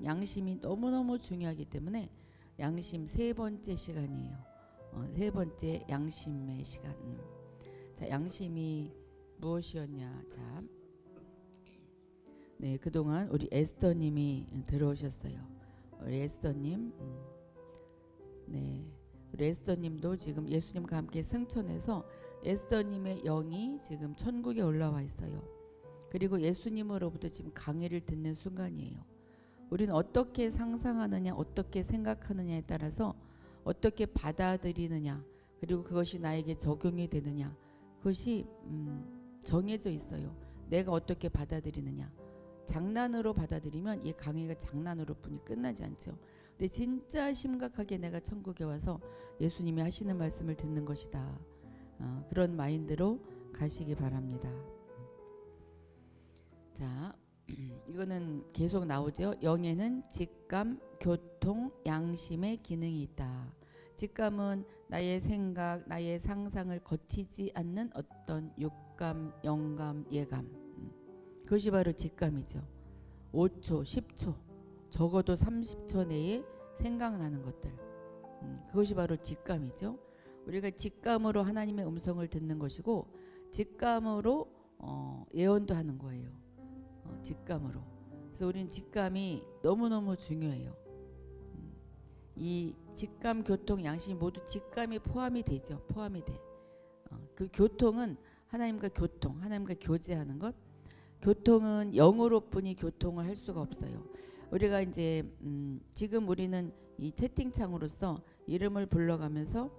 양심이 너무너무 중요하기 때문에 양심 세 번째 시간이에요. 세 번째 양심의 시간. 자, 양심이 무엇이었냐? 자, 네, 그동안 우리 에스더님이 들어오셨어요. 우리 에스더님, 네, 우리 에스더님도 지금 예수님과 함께 승천해서 에스더님의 영이 지금 천국에 올라와 있어요. 그리고 예수님으로부터 지금 강의를 듣는 순간이에요. 우리는 어떻게 상상하느냐, 어떻게 생각하느냐에 따라서 어떻게 받아들이느냐, 그리고 그것이 나에게 적용이 되느냐, 그것이 정해져 있어요. 내가 어떻게 받아들이느냐. 장난으로 받아들이면 이 강의가 장난으로 뿐이 끝나지 않죠. 근데 진짜 심각하게 내가 천국에 와서 예수님이 하시는 말씀을 듣는 것이다. 그런 마인드로 가시기 바랍니다. 자, 이거는 계속 나오죠. 영에는 직감, 교통, 양심의 기능이 있다. 직감은 나의 생각, 나의 상상을 거치지 않는 어떤 육감, 영감, 예감. 그것이 바로 직감이죠. 5초, 10초, 적어도 30초 내에 생각나는 것들. 그것이 바로 직감이죠. 우리가 직감으로 하나님의 음성을 듣는 것이고 직감으로 예언도 하는 거예요. 직감으로. 그래서 우리는 직감이 너무너무 중요해요. 이 직감, 교통, 양심 모두 직감이 포함이 되죠. 포함이 돼. 그 교통은 하나님과 교통, 하나님과 교제하는 것. 교통은 영으로뿐이 교통을 할 수가 없어요. 우리가 이제 지금 우리는 이 채팅창으로서 이름을 불러가면서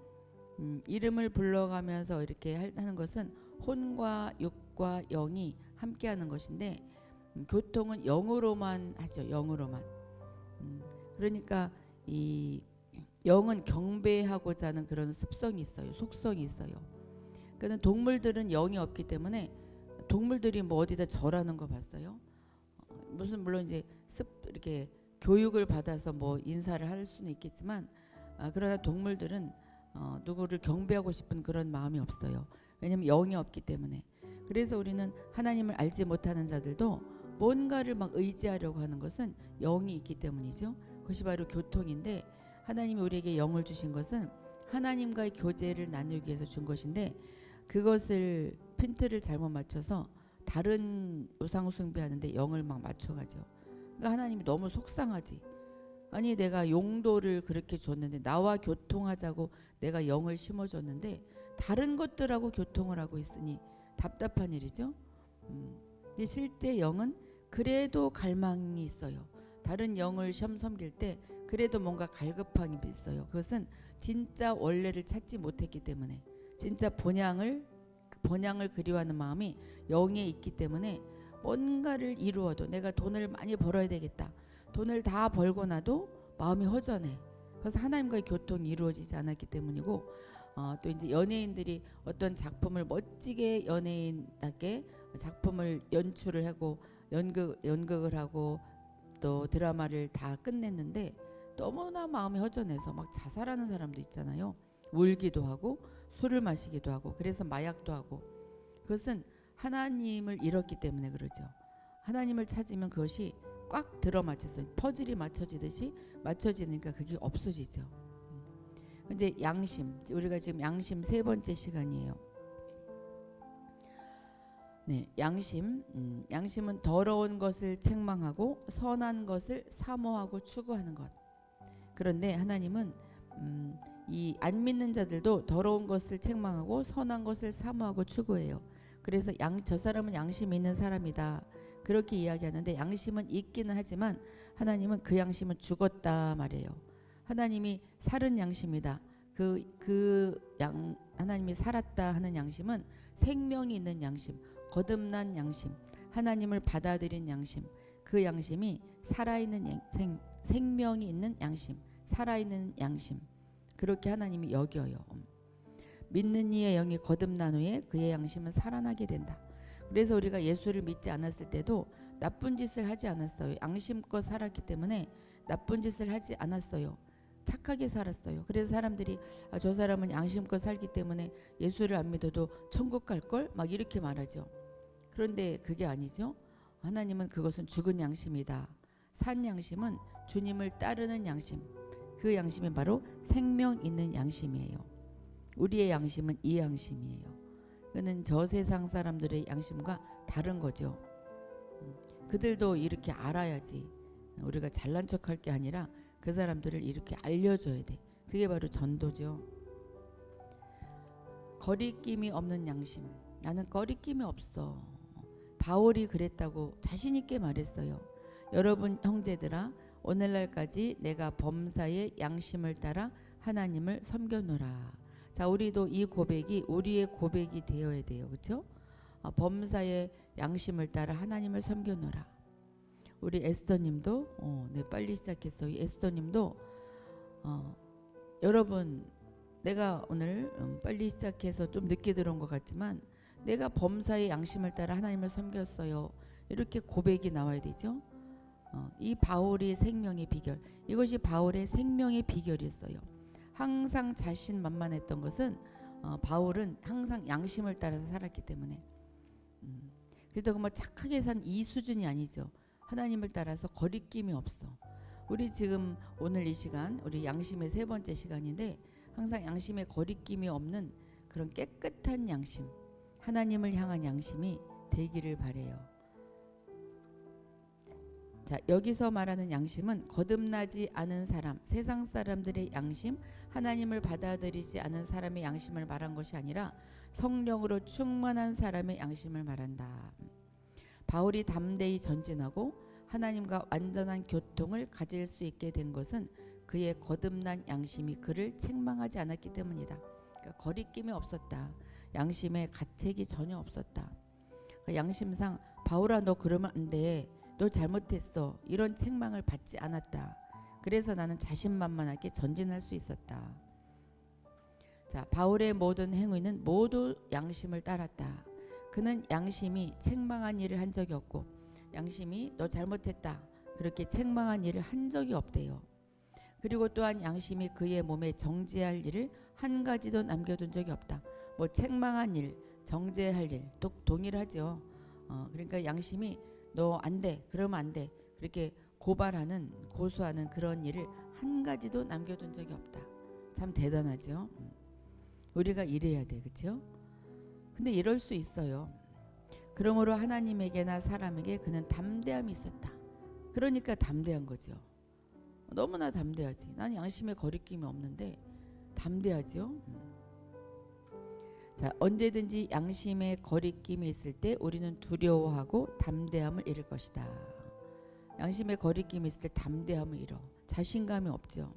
이렇게 하는 것은 혼과 육과 영이 함께하는 것인데 교통은 영으로만 하죠. 영으로만. 그러니까 이 영은 경배하고자 하는 그런 습성이 있어요. 속성이 있어요. 그러니까 동물들은 영이 없기 때문에 동물들이 뭐 어디다 절하는 거 봤어요? 무슨 물론 이제 이렇게 교육을 받아서 뭐 인사를 할 수는 있겠지만 그러나 동물들은 누구를 경배하고 싶은 그런 마음이 없어요. 왜냐하면 영이 없기 때문에. 그래서 우리는 하나님을 알지 못하는 자들도 뭔가를 막 의지하려고 하는 것은 영이 있기 때문이죠. 그것이 바로 교통인데 하나님이 우리에게 영을 주신 것은 하나님과의 교제를 나누기 위해서 준 것인데 그것을 핀트를 잘못 맞춰서 다른 우상 숭배하는데 영을 막 맞춰가죠. 그러니까 하나님이 너무 속상하지. 아니 내가 용도를 그렇게 줬는데 나와 교통하자고 내가 영을 심어줬는데 다른 것들하고 교통을 하고 있으니 답답한 일이죠. 근데 실제 영은 그래도 갈망이 있어요. 다른 영을 섬길 때 그래도 뭔가 갈급함이 있어요. 그것은 진짜 원래를 찾지 못했기 때문에 진짜 본향을 그리워하는 마음이 영에 있기 때문에 뭔가를 이루어도 내가 돈을 많이 벌어야 되겠다. 돈을 다 벌고 나도 마음이 허전해. 그래서 하나님과의 교통이 이루어지지 않았기 때문이고 또 이제 연예인들이 어떤 작품을 멋지게 연예인답게 작품을 연출을 하고 연극을 하고 또 드라마를 다 끝냈는데 너무나 마음이 허전해서 막 자살하는 사람도 있잖아요. 울기도 하고 술을 마시기도 하고 그래서 마약도 하고 그것은 하나님을 잃었기 때문에 그러죠. 하나님을 찾으면 그것이 꽉 들어맞혀서 퍼즐이 맞춰지듯이 맞춰지니까 그게 없어지죠. 이제 양심, 우리가 지금 양심 세 번째 시간이에요. 네, 양심은 더러운 것을 책망하고 선한 것을 사모하고 추구하는 것. 그런데 하나님은 이 안 믿는 자들도 더러운 것을 책망하고 선한 것을 사모하고 추구해요. 그래서 저 사람은 양심이 있는 사람이다. 그렇게 이야기하는데 양심은 있기는 하지만 하나님은 그 양심은 죽었다 말이에요. 하나님이 살은 양심이다. 하나님이 살았다 하는 양심은 생명이 있는 양심, 거듭난 양심, 하나님을 받아들인 양심, 그 양심이 살아있는 생명이 있는 양심, 살아있는 양심. 그렇게 하나님이 여겨요. 믿는 이의 영이 거듭난 후에 그의 양심은 살아나게 된다. 그래서 우리가 예수를 믿지 않았을 때도 나쁜 짓을 하지 않았어요. 양심껏 살았기 때문에 나쁜 짓을 하지 않았어요. 착하게 살았어요. 그래서 사람들이 저 사람은 양심껏 살기 때문에 예수를 안 믿어도 천국 갈걸? 막 이렇게 말하죠. 그런데 그게 아니죠. 하나님은 그것은 죽은 양심이다. 산 양심은 주님을 따르는 양심. 그 양심이 바로 생명 있는 양심이에요. 우리의 양심은 이 양심이에요. 그는 저 세상 사람들의 양심과 다른 거죠. 그들도 이렇게 알아야지. 우리가 잘난 척할 게 아니라 그 사람들을 이렇게 알려줘야 돼. 그게 바로 전도죠. 거리낌이 없는 양심. 나는 거리낌이 없어. 바울이 그랬다고 자신 있게 말했어요. 여러분 형제들아, 오늘날까지 내가 범사의 양심을 따라 하나님을 섬겨노라. 자, 우리도 이 고백이 우리의 고백이 되어야 돼요. 그렇죠? 범사의 양심을 따라 하나님을 섬겨노라. 우리 에스더님도 네, 빨리 시작했어요. 에스더님도 여러분, 내가 오늘 빨리 시작해서 좀 늦게 들어온 것 같지만 내가 범사의 양심을 따라 하나님을 섬겼어요. 이렇게 고백이 나와야 되죠. 이 바울의 생명의 비결, 이것이 바울의 생명의 비결이었어요. 항상 자신만만했던 것은 바울은 항상 양심을 따라서 살았기 때문에 그렇다고 뭐 착하게 산 이 수준이 아니죠. 하나님을 따라서 거리낌이 없어. 우리 지금 오늘 이 시간 우리 양심의 세 번째 시간인데 항상 양심에 거리낌이 없는 그런 깨끗한 양심, 하나님을 향한 양심이 되기를 바래요. 자, 여기서 말하는 양심은 거듭나지 않은 사람, 세상 사람들의 양심, 하나님을 받아들이지 않은 사람의 양심을 말한 것이 아니라 성령으로 충만한 사람의 양심을 말한다. 바울이 담대히 전진하고 하나님과 완전한 교통을 가질 수 있게 된 것은 그의 거듭난 양심이 그를 책망하지 않았기 때문이다. 그러니까 거리낌이 없었다. 양심에 가책이 전혀 없었다. 그러니까 양심상 바울아 너 그러면 안 돼. 너 잘못했어. 이런 책망을 받지 않았다. 그래서 나는 자신만만하게 전진할 수 있었다. 자, 바울의 모든 행위는 모두 양심을 따랐다. 그는 양심이 책망한 일을 한 적이 없고 양심이 너 잘못했다 그렇게 책망한 일을 한 적이 없대요. 그리고 또한 양심이 그의 몸에 정죄할 일을 한 가지도 남겨둔 적이 없다. 뭐 책망한 일, 정죄할 일 동일하죠. 그러니까 양심이 너 안 돼, 그러면 안 돼 그렇게 고발하는, 고소하는 그런 일을 한 가지도 남겨둔 적이 없다. 참 대단하죠. 우리가 이래야 돼, 그렇죠? 근데 이럴 수 있어요. 그러므로 하나님에게나 사람에게 그는 담대함이 있었다. 그러니까 담대한 거죠. 너무나 담대하지. 난 양심에 거리낌이 없는데 담대하죠. 자, 언제든지 양심에 거리낌이 있을 때 우리는 두려워하고 담대함을 잃을 것이다. 양심에 거리낌이 있을 때 담대함을 잃어. 자신감이 없죠.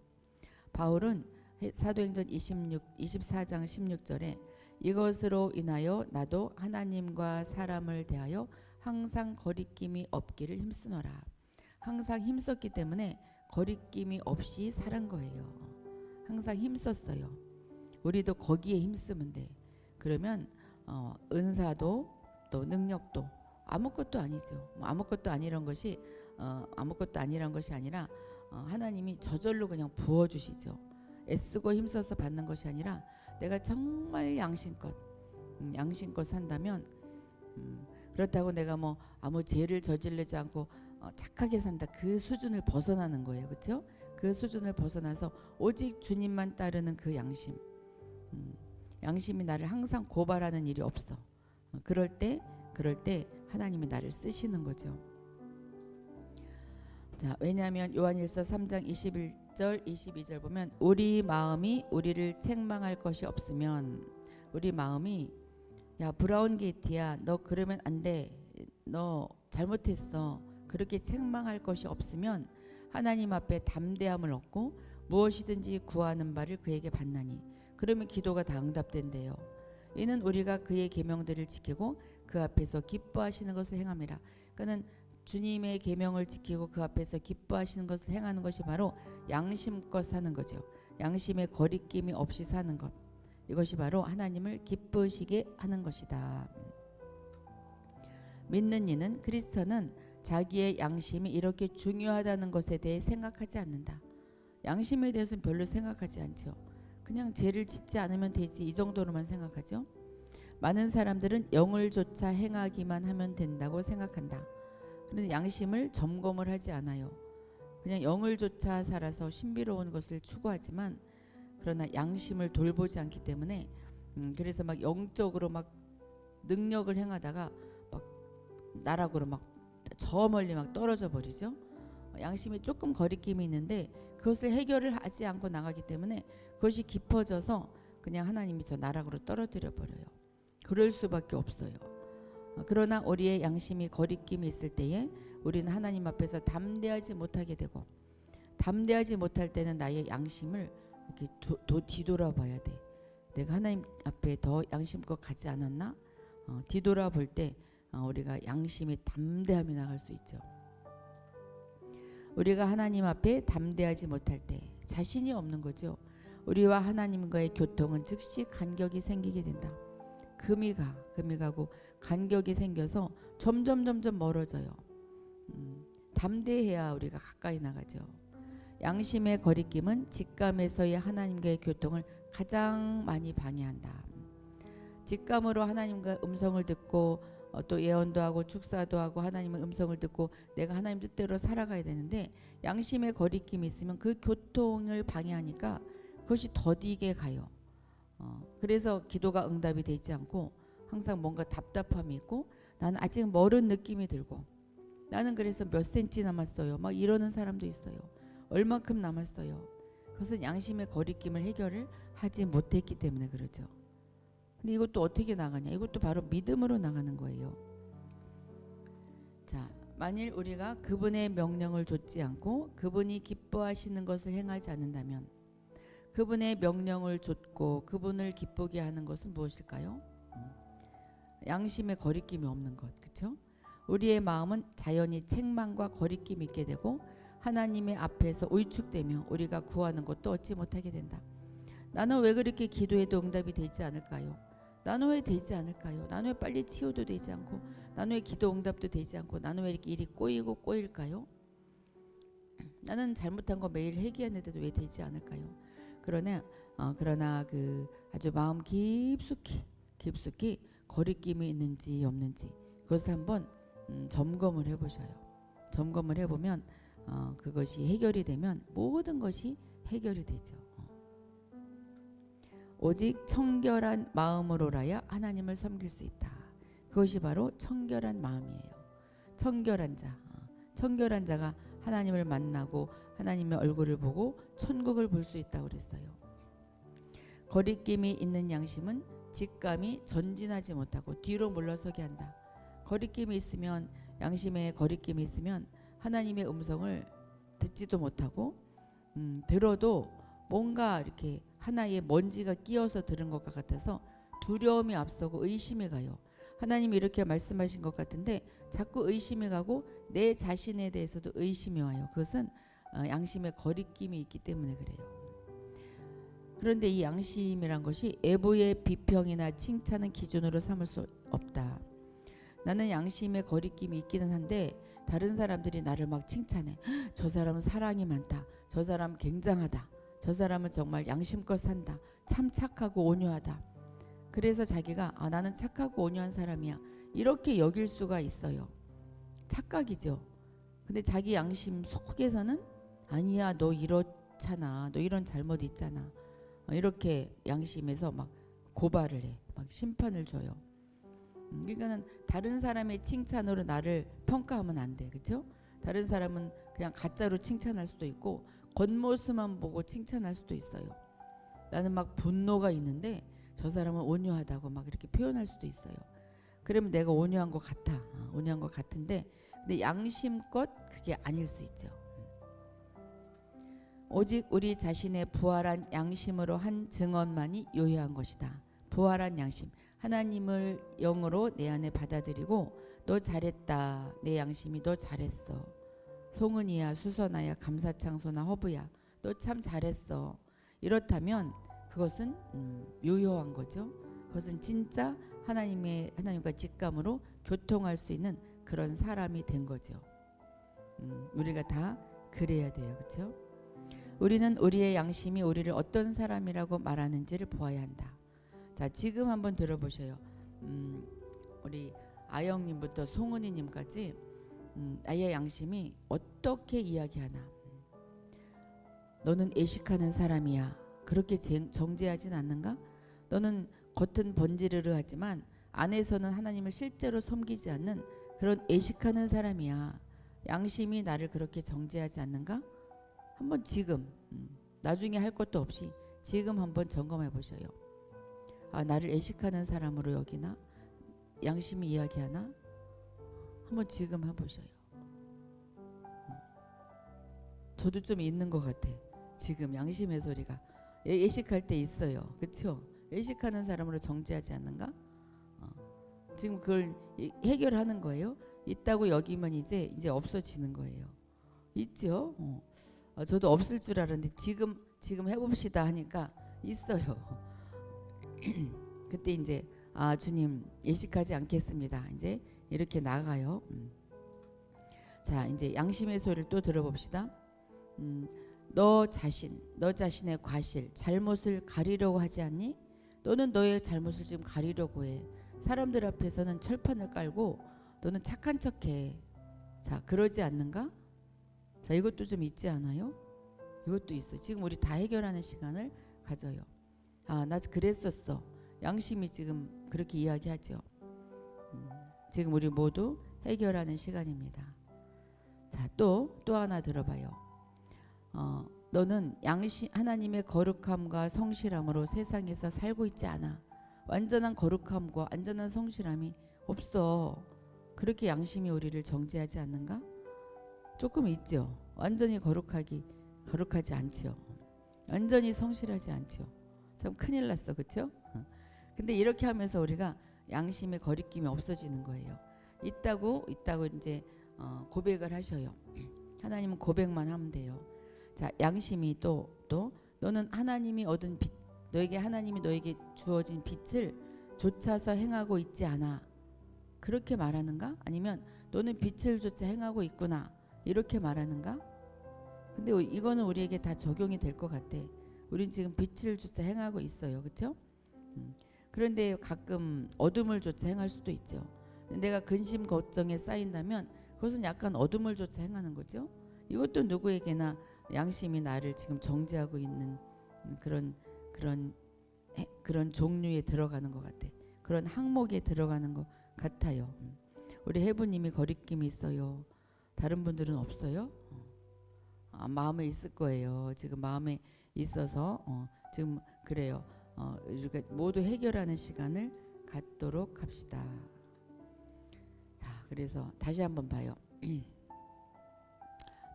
바울은 사도행전 24장 16절에 이것으로 인하여 나도 하나님과 사람을 대하여 항상 거리낌이 없기를 힘쓰노라. 항상 힘썼기 때문에 거리낌이 없이 살은 거예요. 항상 힘썼어요. 우리도 거기에 힘쓰면 돼. 그러면 은사도 또 능력도 아무것도 아니죠. 아무것도 아니란 것이 아무것도 아니란 것이 아니라 하나님이 저절로 그냥 부어주시죠. 애쓰고 힘써서 받는 것이 아니라 내가 정말 양심껏 산다면 그렇다고 내가 뭐 아무 죄를 저지르지 않고 착하게 산다 그 수준을 벗어나는 거예요. 그렇죠? 그 수준을 벗어나서 오직 주님만 따르는 그 양심. 양심이 나를 항상 고발하는 일이 없어. 그럴 때 하나님이 나를 쓰시는 거죠. 자, 왜냐하면 요한일서 3장 21절 22절 보면 우리 마음이 우리를 책망할 것이 없으면 우리 마음이 야 브라운 게이트야 너 그러면 안 돼. 너 잘못했어. 그렇게 책망할 것이 없으면 하나님 앞에 담대함을 얻고 무엇이든지 구하는 바를 그에게 받나니 그러면 기도가 다 응답된대요. 이는 우리가 그의 계명들을 지키고 그 앞에서 기뻐하시는 것을 행함이라. 그는 주님의 계명을 지키고 그 앞에서 기뻐하시는 것을 행하는 것이 바로 양심껏 사는 거죠. 양심에 거리낌이 없이 사는 것. 이것이 바로 하나님을 기쁘시게 하는 것이다. 믿는 이는 크리스천은 자기의 양심이 이렇게 중요하다는 것에 대해 생각하지 않는다. 양심에 대해서는 별로 생각하지 않죠. 그냥 죄를 짓지 않으면 되지 이 정도로만 생각하죠. 많은 사람들은 영을조차 행하기만 하면 된다고 생각한다. 그런데 양심을 점검을 하지 않아요. 그냥 영을조차 살아서 신비로운 것을 추구하지만 그러나 양심을 돌보지 않기 때문에 그래서 막 영적으로 막 능력을 행하다가 막 나락으로 막 저 멀리 막 떨어져 버리죠. 양심이 조금 거리낌이 있는데 그것을 해결을 하지 않고 나가기 때문에 그것이 깊어져서 그냥 하나님이 저 나락으로 떨어뜨려 버려요. 그럴 수밖에 없어요. 그러나 우리의 양심이 거리낌이 있을 때에 우리는 하나님 앞에서 담대하지 못하게 되고, 담대하지 못할 때는 나의 양심을 이렇게 뒤돌아봐야 돼. 내가 하나님 앞에 더 양심껏 가지 않았나? 뒤돌아볼 때 우리가 양심이 담대함이 나갈 수 있죠. 우리가 하나님 앞에 담대하지 못할 때 자신이 없는 거죠. 우리와 하나님과의 교통은 즉시 간격이 생기게 된다. 금이 가고 간격이 생겨서 점점 멀어져요. 담대해야 우리가 가까이 나가죠. 양심의 거리낌은 직감에서의 하나님과의 교통을 가장 많이 방해한다. 직감으로 하나님과 음성을 듣고 또 예언도 하고 축사도 하고 하나님의 음성을 듣고 내가 하나님 뜻대로 살아가야 되는데 양심의 거리낌이 있으면 그 교통을 방해하니까 그것이 더디게 가요. 그래서 기도가 응답이 되지 않고 항상 뭔가 답답함이 있고 나는 아직 멀은 느낌이 들고 나는 그래서 몇 센치 남았어요 막 이러는 사람도 있어요. 얼만큼 남았어요. 그것은 양심의 거리낌을 해결을 하지 못했기 때문에 그러죠. 근데 이것도 어떻게 나가냐? 이것도 바로 믿음으로 나가는 거예요. 자, 만일 우리가 그분의 명령을 좇지 않고 그분이 기뻐하시는 것을 행하지 않는다면 그분의 명령을 좇고 그분을 기쁘게 하는 것은 무엇일까요? 양심의 거리낌이 없는 것, 그렇죠? 우리의 마음은 자연히 책망과 거리낌이 있게 되고 하나님의 앞에서 위축되며 우리가 구하는 것도 얻지 못하게 된다. 나는 왜 그렇게 기도해도 응답이 되지 않을까요? 나는 왜 되지 않을까요? 나는 왜 빨리 치유도 되지 않고 나는 왜 기도 응답도 되지 않고 나는 왜 이렇게 일이 꼬일까요? 나는 잘못한 거 매일 회개하는데도 왜 되지 않을까요? 그러나 그 아주 마음 깊숙이 거리낌이 있는지 없는지 그것을 한번 점검을 해보셔요. 점검을 해보면 그것이 해결이 되면 모든 것이 해결이 되죠. 오직 청결한 마음으로라야 하나님을 섬길 수 있다. 그것이 바로 청결한 마음이에요. 청결한 자가 하나님을 만나고 하나님의 얼굴을 보고 천국을 볼 수 있다고 그랬어요. 거리낌이 있는 양심은 직감이 전진하지 못하고 뒤로 물러서게 한다. 거리낌이 있으면 양심에 거리낌이 있으면 하나님의 음성을 듣지도 못하고 들어도 뭔가 이렇게 하나의 먼지가 끼어서 들은 것 같아서 두려움이 앞서고 의심이 가요. 하나님이 이렇게 말씀하신 것 같은데 자꾸 의심이 가고 내 자신에 대해서도 의심이 와요. 그것은 양심의 거리낌이 있기 때문에 그래요. 그런데 이 양심이란 것이 애부의 비평이나 칭찬은 기준으로 삼을 수 없다. 나는 양심의 거리낌이 있기는 한데 다른 사람들이 나를 막 칭찬해. 저 사람은 사랑이 많다. 저 사람 굉장하다. 저 사람은 정말 양심껏 산다. 참 착하고 온유하다. 그래서 자기가 나는 착하고 온유한 사람이야. 이렇게 여길 수가 있어요. 착각이죠. 근데 자기 양심 속에서는 아니야 너 이렇잖아. 너 이런 잘못 있잖아. 이렇게 양심에서 막 고발을 해. 막 심판을 줘요. 그러니까는 다른 사람의 칭찬으로 나를 평가하면 안 돼. 그렇죠? 다른 사람은 그냥 가짜로 칭찬할 수도 있고 겉모습만 보고 칭찬할 수도 있어요. 나는 막 분노가 있는데 저 사람은 온유하다고 막 이렇게 표현할 수도 있어요. 그러면 내가 온유한 것 같아. 온유한 것 같은데 근데 양심껏 그게 아닐 수 있죠. 오직 우리 자신의 부활한 양심으로 한 증언만이 요요한 것이다. 부활한 양심. 하나님을 영으로 내 안에 받아들이고 너 잘했다. 내 양심이 너 잘했어. 송은이야 수선아야 감사창소나 허브야 너 참 잘했어. 이렇다면 그것은 유효한 거죠. 그것은 진짜 하나님과 직감으로 교통할 수 있는 그런 사람이 된 거죠. 우리가 다 그래야 돼요. 그렇죠? 우리는 우리의 양심이 우리를 어떤 사람이라고 말하는지를 보아야 한다. 자, 지금 한번 들어보셔요. 우리 아영님부터 송은이님까지 나의 양심이 어떻게 이야기하나. 너는 애식하는 사람이야. 그렇게 정죄하진 않는가? 너는 겉은 번지르르 하지만 안에서는 하나님을 실제로 섬기지 않는 그런 애식하는 사람이야. 양심이 나를 그렇게 정죄하지 않는가? 한번 지금 나중에 할 것도 없이 지금 한번 점검해 보셔요. 아, 나를 애식하는 사람으로 여기나? 양심이 이야기하나? 한번 지금 해보셔요. 저도 좀 있는 것 같아. 지금 양심의 소리가 애식할 때 있어요. 그렇죠? 애식하는 사람으로 정죄하지 않는가? 지금 그걸 해결하는 거예요. 있다고 여기면 이제 없어지는 거예요. 있죠? 저도 없을 줄 알았는데 지금 해봅시다 하니까 있어요. 그때 이제 주님 예식하지 않겠습니다. 이제 이렇게 나가요. 자, 이제 양심의 소리를 또 들어봅시다. 너 자신의 과실, 잘못을 가리려고 하지 않니? 너는 너의 잘못을 지금 가리려고 해. 사람들 앞에서는 철판을 깔고 너는 착한 척해. 자, 그러지 않는가? 자, 이것도 좀 있지 않아요? 이것도 있어요. 지금 우리 다 해결하는 시간을 가져요. 나 그랬었어. 양심이 지금 그렇게 이야기하죠. 지금 우리 모두 해결하는 시간입니다. 자, 또 하나 들어봐요. 너는 하나님의 거룩함과 성실함으로 세상에서 살고 있지 않아. 완전한 거룩함과 완전한 성실함이 없어. 그렇게 양심이 우리를 정죄하지 않는가? 조금 있죠. 완전히 거룩하지 않죠. 완전히 성실하지 않죠. 참 큰일 났어, 그렇죠? 근데 이렇게 하면서 우리가 양심의 거리낌이 없어지는 거예요. 있다고 이제 고백을 하셔요. 하나님은 고백만 하면 돼요. 자, 양심이 또 너는 하나님이 얻은 빛, 하나님이 너에게 주어진 빛을 좇아서 행하고 있지 않아. 그렇게 말하는가? 아니면 너는 빛을 좇아 행하고 있구나. 이렇게 말하는가? 근데 이거는 우리에게 다 적용이 될 것 같아. 우린 지금 빛을 좇아 행하고 있어요. 그렇죠? 그런데 가끔 어둠을 좇아 행할 수도 있죠. 내가 근심 걱정에 쌓인다면 그것은 약간 어둠을 좇아 행하는 거죠. 이것도 누구에게나 양심이 나를 지금 정죄하고 있는 그런 종류에 들어가는 것 같아. 그런 항목에 들어가는 것 같아요. 우리 해부님이 거리낌이 있어요. 다른 분들은 없어요? 마음에 있을 거예요. 지금 마음에 있어서 지금 그래요. 이렇게 모두 해결하는 시간을 갖도록 합시다. 자, 그래서 다시 한번 봐요.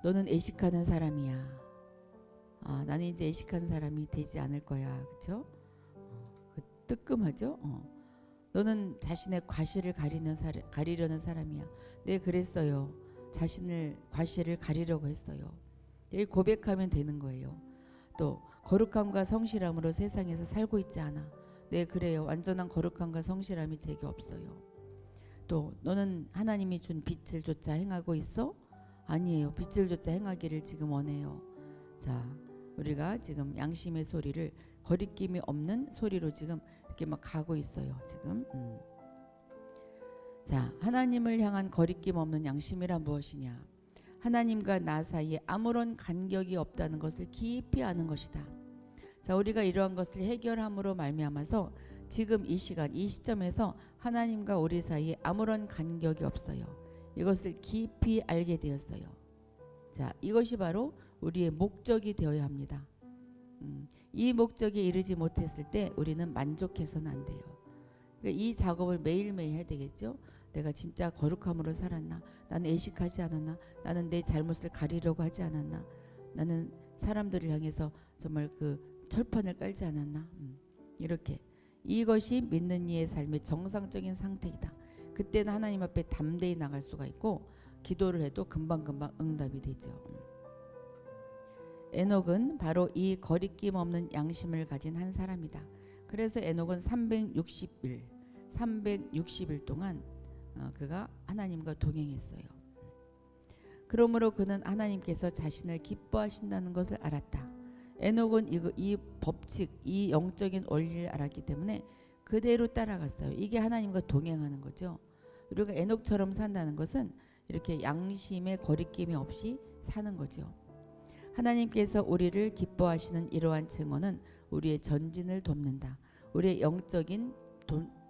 너는 애식하는 사람이야. 나는 이제 애식하는 사람이 되지 않을 거야. 그렇죠? 뜨끔하죠? 너는 자신의 과실을 가리려는 사람이야. 네, 그랬어요. 자신을 과실을 가리려고 했어요. 이 고백하면 되는 거예요. 또 거룩함과 성실함으로 세상에서 살고 있지 않아. 네, 그래요. 완전한 거룩함과 성실함이 제게 없어요. 또 너는 하나님이 준 빛을 좇아 행하고 있어? 아니에요. 빛을 좇아 행하기를 지금 원해요. 자, 우리가 지금 양심의 소리를 거리낌이 없는 소리로 지금 이렇게 막 가고 있어요. 지금. 자, 하나님을 향한 거리낌 없는 양심이란 무엇이냐? 하나님과 나 사이에 아무런 간격이 없다는 것을 깊이 아는 것이다. 자, 우리가 이러한 것을 해결함으로 말미암아서 지금 이 시간, 이 시점에서 하나님과 우리 사이에 아무런 간격이 없어요. 이것을 깊이 알게 되었어요. 자, 이것이 바로 우리의 목적이 되어야 합니다. 이 목적에 이르지 못했을 때 우리는 만족해서는 안 돼요. 그러니까 이 작업을 매일매일 해야 되겠죠. 내가 진짜 거룩함으로 살았나? 나는 애식하지 않았나? 나는 내 잘못을 가리려고 하지 않았나? 나는 사람들을 향해서 정말 그 철판을 깔지 않았나? 이렇게 이것이 믿는 이의 삶의 정상적인 상태이다. 그때는 하나님 앞에 담대히 나갈 수가 있고 기도를 해도 금방금방 응답이 되죠. 에녹은 바로 이 거리낌 없는 양심을 가진 한 사람이다. 그래서 에녹은 360일 동안 그가 하나님과 동행했어요. 그러므로 그는 하나님께서 자신을 기뻐하신다는 것을 알았다. 에녹은 이 법칙, 이 영적인 원리를 알았기 때문에 그대로 따라갔어요. 이게 하나님과 동행하는 거죠. 우리가 에녹처럼 산다는 것은 이렇게 양심의 거리낌이 없이 사는 거죠. 하나님께서 우리를 기뻐하시는 이러한 증언은 우리의 전진을 돕는다. 우리의 영적인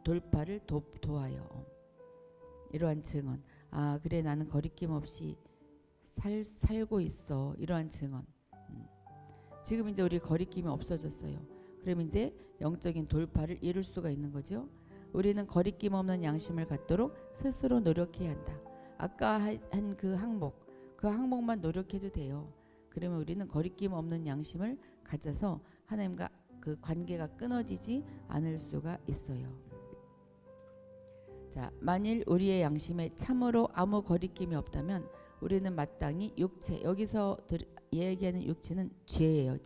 돌파를 도와요. 이러한 증언. 아, 그래, 나는 거리낌 없이 살고 있어. 이러한 증언. 지금 이제 우리 거리낌이 없어졌어요. 그럼 이제 영적인 돌파를 이룰 수가 있는 거죠. 우리는 거리낌 없는 양심을 갖도록 스스로 노력해야 한다. 아까 한 그 항목만 노력해도 돼요. 그러면 우리는 거리낌 없는 양심을 가져서 하나님과 그 관계가 끊어지지 않을 수가 있어요. 자, 만일 우리의 양심에 참으로 아무 거리낌이 없다면 우리는 마땅히 육체, 여기서 얘기하는 육체는 죄예요.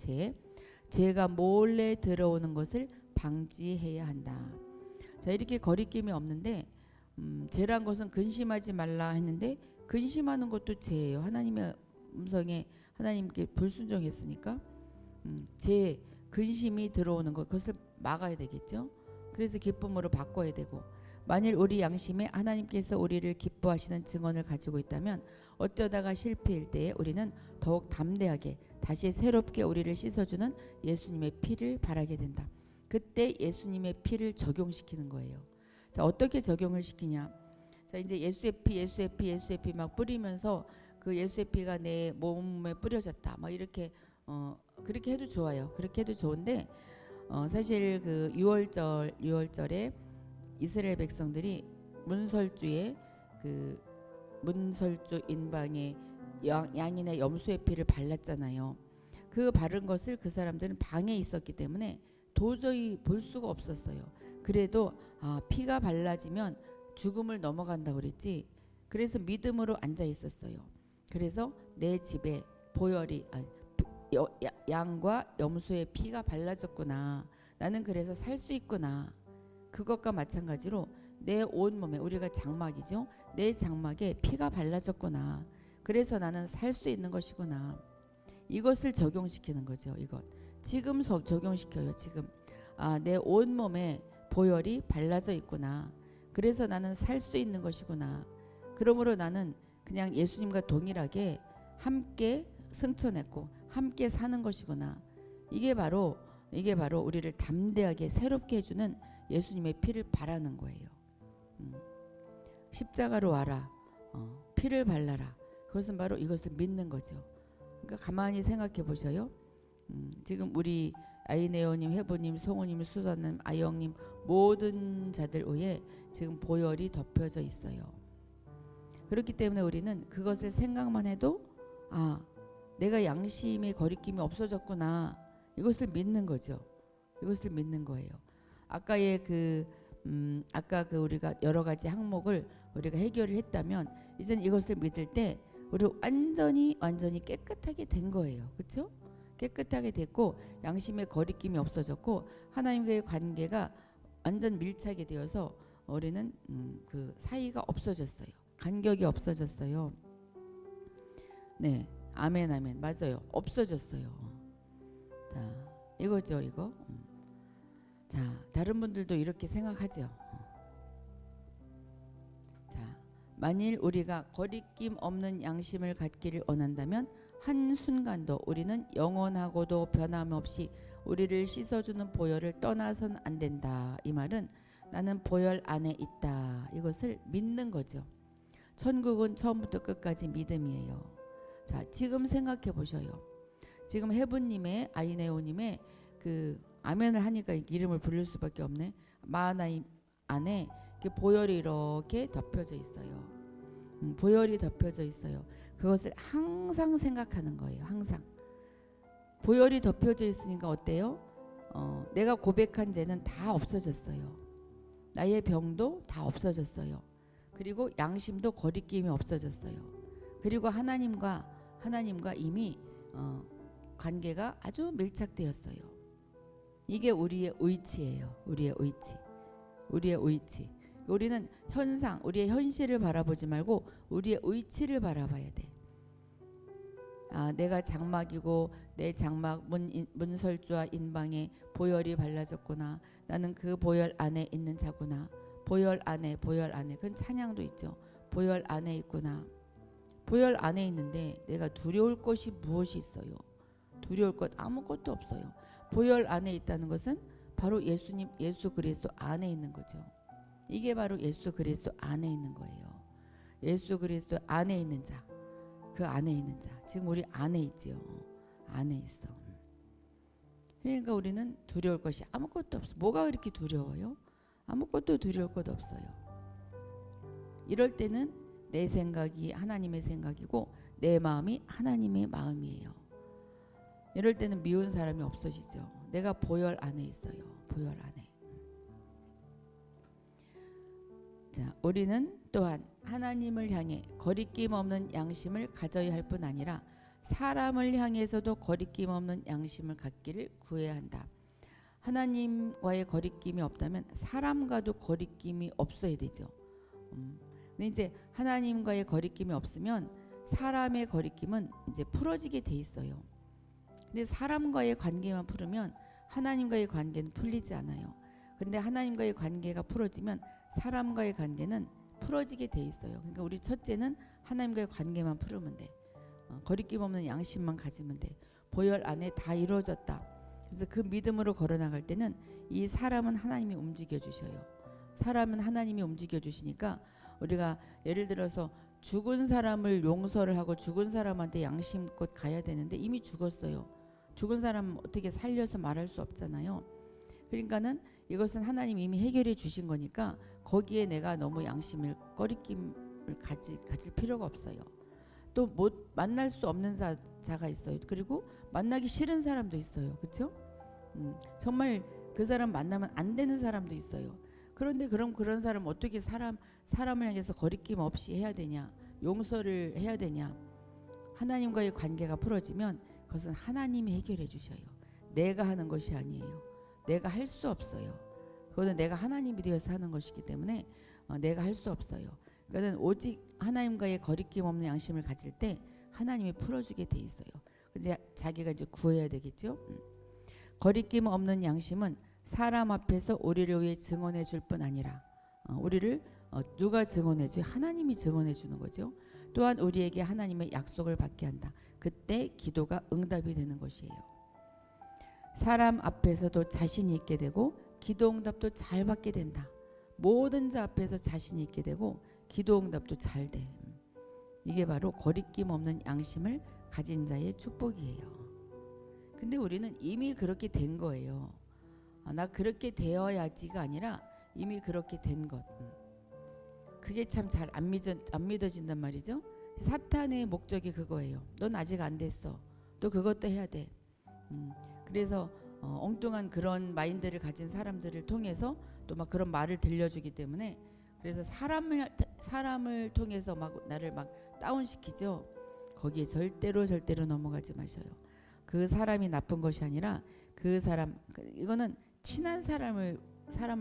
죄가 몰래 들어오는 것을 방지해야 한다. 자, 이렇게 거리낌이 없는데 죄란 것은 근심하지 말라 했는데 근심하는 것도 죄예요. 하나님의 음성에 하나님께 불순종했으니까 죄, 근심이 들어오는 것, 그것을 막아야 되겠죠. 그래서 기쁨으로 바꿔야 되고, 만일 우리 양심에 하나님께서 우리를 기뻐하시는 증언을 가지고 있다면 어쩌다가 실패일 때에 우리는 더욱 담대하게 다시 새롭게 우리를 씻어주는 예수님의 피를 바라게 된다. 그때 예수님의 피를 적용시키는 거예요. 자, 어떻게 적용을 시키냐? 자, 이제 예수의 피 막 뿌리면서 그 예수의 피가 내 몸에 뿌려졌다. 막 이렇게 그렇게 해도 좋아요. 그렇게 해도 좋은데 사실 그 6월절에 이스라엘 백성들이 문설주에 그 문설주 인방에 양이나 염소의 피를 발랐잖아요. 그 바른 것을 그 사람들은 방에 있었기 때문에 도저히 볼 수가 없었어요. 그래도 피가 발라지면 죽음을 넘어간다고 그랬지. 그래서 믿음으로 앉아 있었어요. 그래서 내 집에 보혈이 양과 염소의 피가 발라졌구나. 나는 그래서 살 수 있구나. 그것과 마찬가지로 내 온몸에, 우리가 장막이죠. 내 장막에 피가 발라졌구나. 그래서 나는 살 수 있는 것이구나. 이것을 적용시키는 거죠. 이것 지금 적용시켜요. 지금 내 온몸에 보혈이 발라져 있구나. 그래서 나는 살 수 있는 것이구나. 그러므로 나는 그냥 예수님과 동일하게 함께 승천했고 함께 사는 것이구나. 이게 바로 우리를 담대하게 새롭게 해주는 예수님의 피를 바라는 거예요. 십자가로 와라. 피를 발라라. 그것은 바로 이것을 믿는 거죠. 그러니까 가만히 생각해 보셔요. 지금 우리 아이네오님, 해보님, 송우님, 수사님, 아영님 모든 자들 위에 지금 보혈이 덮여져 있어요. 그렇기 때문에 우리는 그것을 생각만 해도 내가 양심의 거리낌이 없어졌구나. 이것을 믿는 거죠. 이것을 믿는 거예요. 아까의 아까 우리가 여러 가지 항목을 우리가 해결을 했다면 이제는 이것을 믿을 때 우리 완전히 깨끗하게 된 거예요. 그렇죠? 깨끗하게 됐고 양심의 거리낌이 없어졌고 하나님과의 관계가 완전 밀착이 되어서 우리는 그 사이가 없어졌어요. 간격이 없어졌어요. 네, 아멘, 맞아요. 없어졌어요. 자, 이거죠, 이거. 자, 다른 분들도 이렇게 생각하죠. 자, 만일 우리가 거리낌 없는 양심을 갖기를 원한다면 한순간도 우리는 영원하고도 변함없이 우리를 씻어주는 보혈을 떠나선 안 된다. 이 말은 나는 보혈 안에 있다. 이것을 믿는 거죠. 천국은 처음부터 끝까지 믿음이에요. 자, 지금 생각해 보셔요. 지금 해부님의 아이네오님의 그 아멘을 하니까 이름을 부를 수밖에 없네. 마하나임 안에 보혈이 이렇게 덮여져 있어요. 보혈이 덮여져 있어요. 그것을 항상 생각하는 거예요. 항상 보혈이 덮여져 있으니까 어때요? 내가 고백한 죄는 다 없어졌어요. 나의 병도 다 없어졌어요. 그리고 양심도 거리낌이 없어졌어요. 그리고 하나님과 이미 관계가 아주 밀착되었어요. 이게 우리의 의치예요. 우리의 의치. 우리는 우리의 현실을 바라보지 말고 우리의 의치를 바라봐야 돼. 내가 장막이고 내 장막 문설주와 인방에 보혈이 발라졌구나. 나는 그 보혈 안에 있는 자구나. 보혈 안에. 그건 찬양도 있죠. 보혈 안에 있구나. 보혈 안에 있는데 내가 두려울 것이 무엇이 있어요? 두려울 것 아무것도 없어요. 보혈 안에 있다는 것은 바로 예수님, 예수 그리스도 안에 있는 거죠. 이게 바로 예수 그리스도 안에 있는 거예요. 예수 그리스도 안에 있는 자, 그 안에 있는 자. 지금 우리 안에 있지요. 안에 있어. 그러니까 우리는 두려울 것이 아무것도 없어. 뭐가 그렇게 두려워요? 아무것도 두려울 것 없어요. 이럴 때는 내 생각이 하나님의 생각이고 내 마음이 하나님의 마음이에요. 이럴 때는 미운 사람이 없어지죠. 내가 보혈 안에 있어요. 보혈 안에. 자, 우리는 또한 하나님을 향해 거리낌 없는 양심을 가져야 할 뿐 아니라 사람을 향해서도 거리낌 없는 양심을 갖기를 구해야 한다. 하나님과의 거리낌이 없다면 사람과도 거리낌이 없어야 되죠. 근데 이제 하나님과의 거리낌이 없으면 사람의 거리낌은 이제 풀어지게 돼 있어요. 근데 사람과의 관계만 풀으면 하나님과의 관계는 풀리지 않아요. 그런데 하나님과의 관계가 풀어지면 사람과의 관계는 풀어지게 돼 있어요. 그러니까 우리 첫째는 하나님과의 관계만 풀으면 돼. 거리낌 없는 양심만 가지면 돼. 보혈 안에 다 이루어졌다. 그래서 그 믿음으로 걸어나갈 때는 이 사람은 하나님이 움직여 주셔요. 사람은 하나님이 움직여 주시니까 우리가 예를 들어서 죽은 사람을 용서를 하고 죽은 사람한테 양심껏 가야 되는데 이미 죽었어요. 죽은 사람 어떻게 살려서 말할 수 없잖아요. 그러니까는 이것은 하나님이 이미 해결해 주신 거니까 거기에 내가 너무 양심을 거리낌을 가질 필요가 없어요. 또 못 만날 수 없는 자가 있어요. 그리고 만나기 싫은 사람도 있어요. 그렇죠? 정말 그 사람 만나면 안 되는 사람도 있어요. 그런데 그럼 그런 사람 어떻게 사람을 향해서 거리낌 없이 해야 되냐? 용서를 해야 되냐? 하나님과의 관계가 풀어지면 그것은 하나님이 해결해 주셔요. 내가 하는 것이 아니에요. 내가 할 수 없어요. 그거는 내가 하나님이 되어서 하는 것이기 때문에 내가 할 수 없어요. 그러니까 오직 하나님과의 거리낌 없는 양심을 가질 때 하나님이 풀어주게 돼 있어요. 이제 자기가 이제 구해야 되겠죠. 거리낌 없는 양심은 사람 앞에서 우리를 위해 증언해 줄 뿐 아니라 우리를 누가 증언해 줘요? 하나님이 증언해 주는 거죠. 또한 우리에게 하나님의 약속을 받게 한다. 그때 기도가 응답이 되는 것이에요. 사람 앞에서도 자신이 있게 되고 기도 응답도 잘 받게 된다. 모든 자 앞에서 자신이 있게 되고 기도 응답도 잘 돼. 이게 바로 거리낌 없는 양심을 가진 자의 축복이에요. 근데 우리는 이미 그렇게 된 거예요. 나 그렇게 되어야지가 아니라 이미 그렇게 된 것. 그게 참 잘 안 믿어진단 말이죠. 사탄의 목적이 그거예요. 넌 아직 안 됐어. 또 그것도 해야 돼. 그래서 엉뚱한 그런 마인드를 가진 사람들을 통해서 또 막 그런 말을 들려주기 때문에 그래서 사람을 통해서 막 나를 막 다운시키죠. 거기에 절대로 넘어가지 마셔요. 그 사람이 나쁜 것이 아니라 그 사람, 이거는 친한 사람을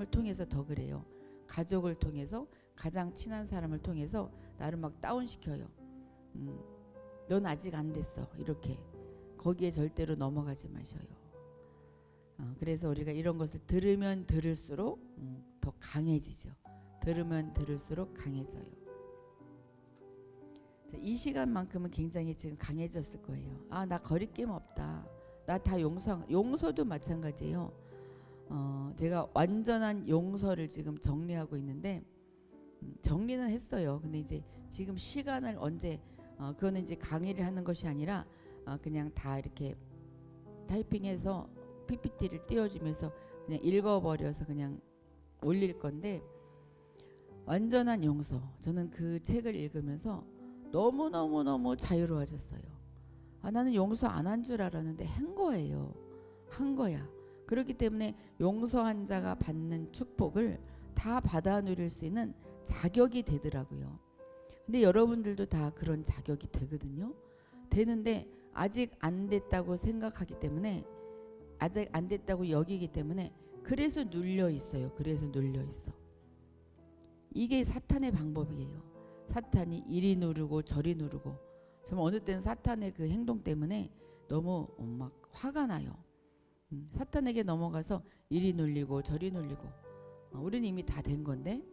통해서 더 그래요. 가족을 통해서, 가장 친한 사람을 통해서 나를 막 다운시켜요. 넌 아직 안 됐어. 이렇게 거기에 절대로 넘어가지 마셔요. 그래서 우리가 이런 것을 들으면 들을수록 더 강해지죠. 들으면 들을수록 강해져요. 이 시간만큼은 굉장히 지금 강해졌을 거예요. 나 거리낌 없다. 나 다 용서도 마찬가지예요. 제가 완전한 용서를 지금 정리하고 있는데 정리는 했어요. 근데 이제 지금 시간을 언제 그거는 이제 강의를 하는 것이 아니라 그냥 다 이렇게 타이핑해서 PPT를 띄워주면서 그냥 읽어버려서 그냥 올릴 건데 완전한 용서. 저는 그 책을 읽으면서 너무 자유로워졌어요. 나는 용서 안 한 줄 알았는데 한 거예요. 한 거야. 그렇기 때문에 용서한 자가 받는 축복을 다 받아 누릴 수 있는 자격이 되더라고요. 근데 여러분들도 다 그런 자격이 되거든요. 되는데 아직 안 됐다고 생각하기 때문에 아직 안 됐다고 여기기 때문에 그래서 눌려 있어요. 그래서 눌려 있어. 이게 사탄의 방법이에요. 사탄이 이리 누르고 저리 누르고 정말 어느 때는 사탄의 그 행동 때문에 너무 막 화가 나요. 사탄에게 넘어가서 이리 눌리고 저리 눌리고 우리는 이미 다 된 건데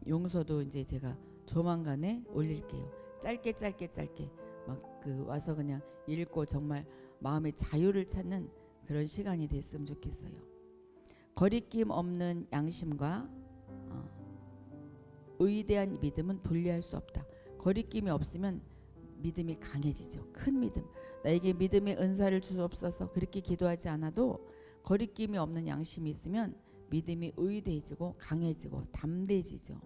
용서도 이제 제가 조만간에 올릴게요. 짧게 막 그 와서 그냥 읽고 정말 마음의 자유를 찾는 그런 시간이 됐으면 좋겠어요. 거리낌 없는 양심과 의대한 믿음은 분리할 수 없다. 거리낌이 없으면 믿음이 강해지죠. 큰 믿음. 나에게 믿음의 은사를 주옵소서 그렇게 기도하지 않아도 거리낌이 없는 양심이 있으면 믿음이 의대해지고 강해지고 담대해지죠.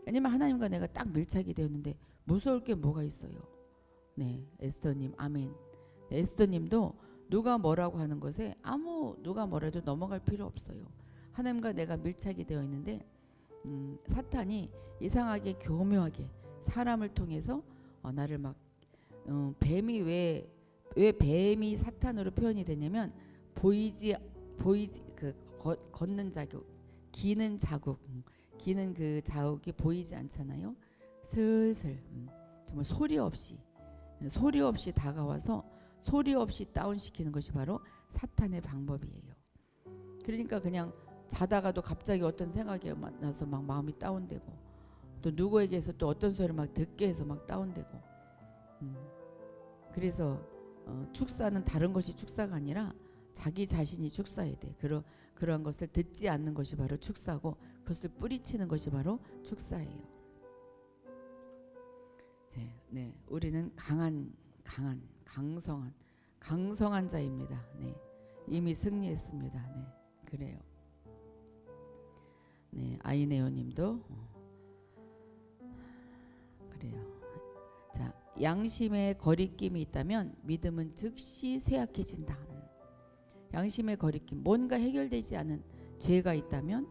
왜냐면 하나님과 내가 딱 밀착이 되었는데 무서울 게 뭐가 있어요. 네, 에스더님 아멘. 네, 에스더님도 누가 뭐라고 하는 것에 누가 뭐라도 넘어갈 필요 없어요. 하나님과 내가 밀착이 되어 있는데 사탄이 이상하게 교묘하게 사람을 통해서 나를 막 뱀이 왜 뱀이 사탄으로 표현이 되냐면 보이지 그 걷는 자국, 기는 자국, 기는 그 자국이 보이지 않잖아요. 슬슬 정말 소리 없이 다가와서 소리 없이 다운시키는 것이 바로 사탄의 방법이에요. 그러니까 그냥 자다가도 갑자기 어떤 생각이 나서 막 마음이 다운되고 또 누구에게서 또 어떤 소리를 막 듣게 해서 막 다운되고 그래서 축사는 다른 것이 축사가 아니라 자기 자신이 축사해야 돼. 그러한 것을 듣지 않는 것이 바로 축사고 그것을 뿌리치는 것이 바로 축사예요. 네, 우리는 강성한 자입니다. 네, 이미 승리했습니다. 네, 그래요. 네, 아이네오님도 그래요. 자, 양심의 거리낌이 있다면 믿음은 즉시 쇠약해진다. 양심의 거리낌, 뭔가 해결되지 않은 죄가 있다면,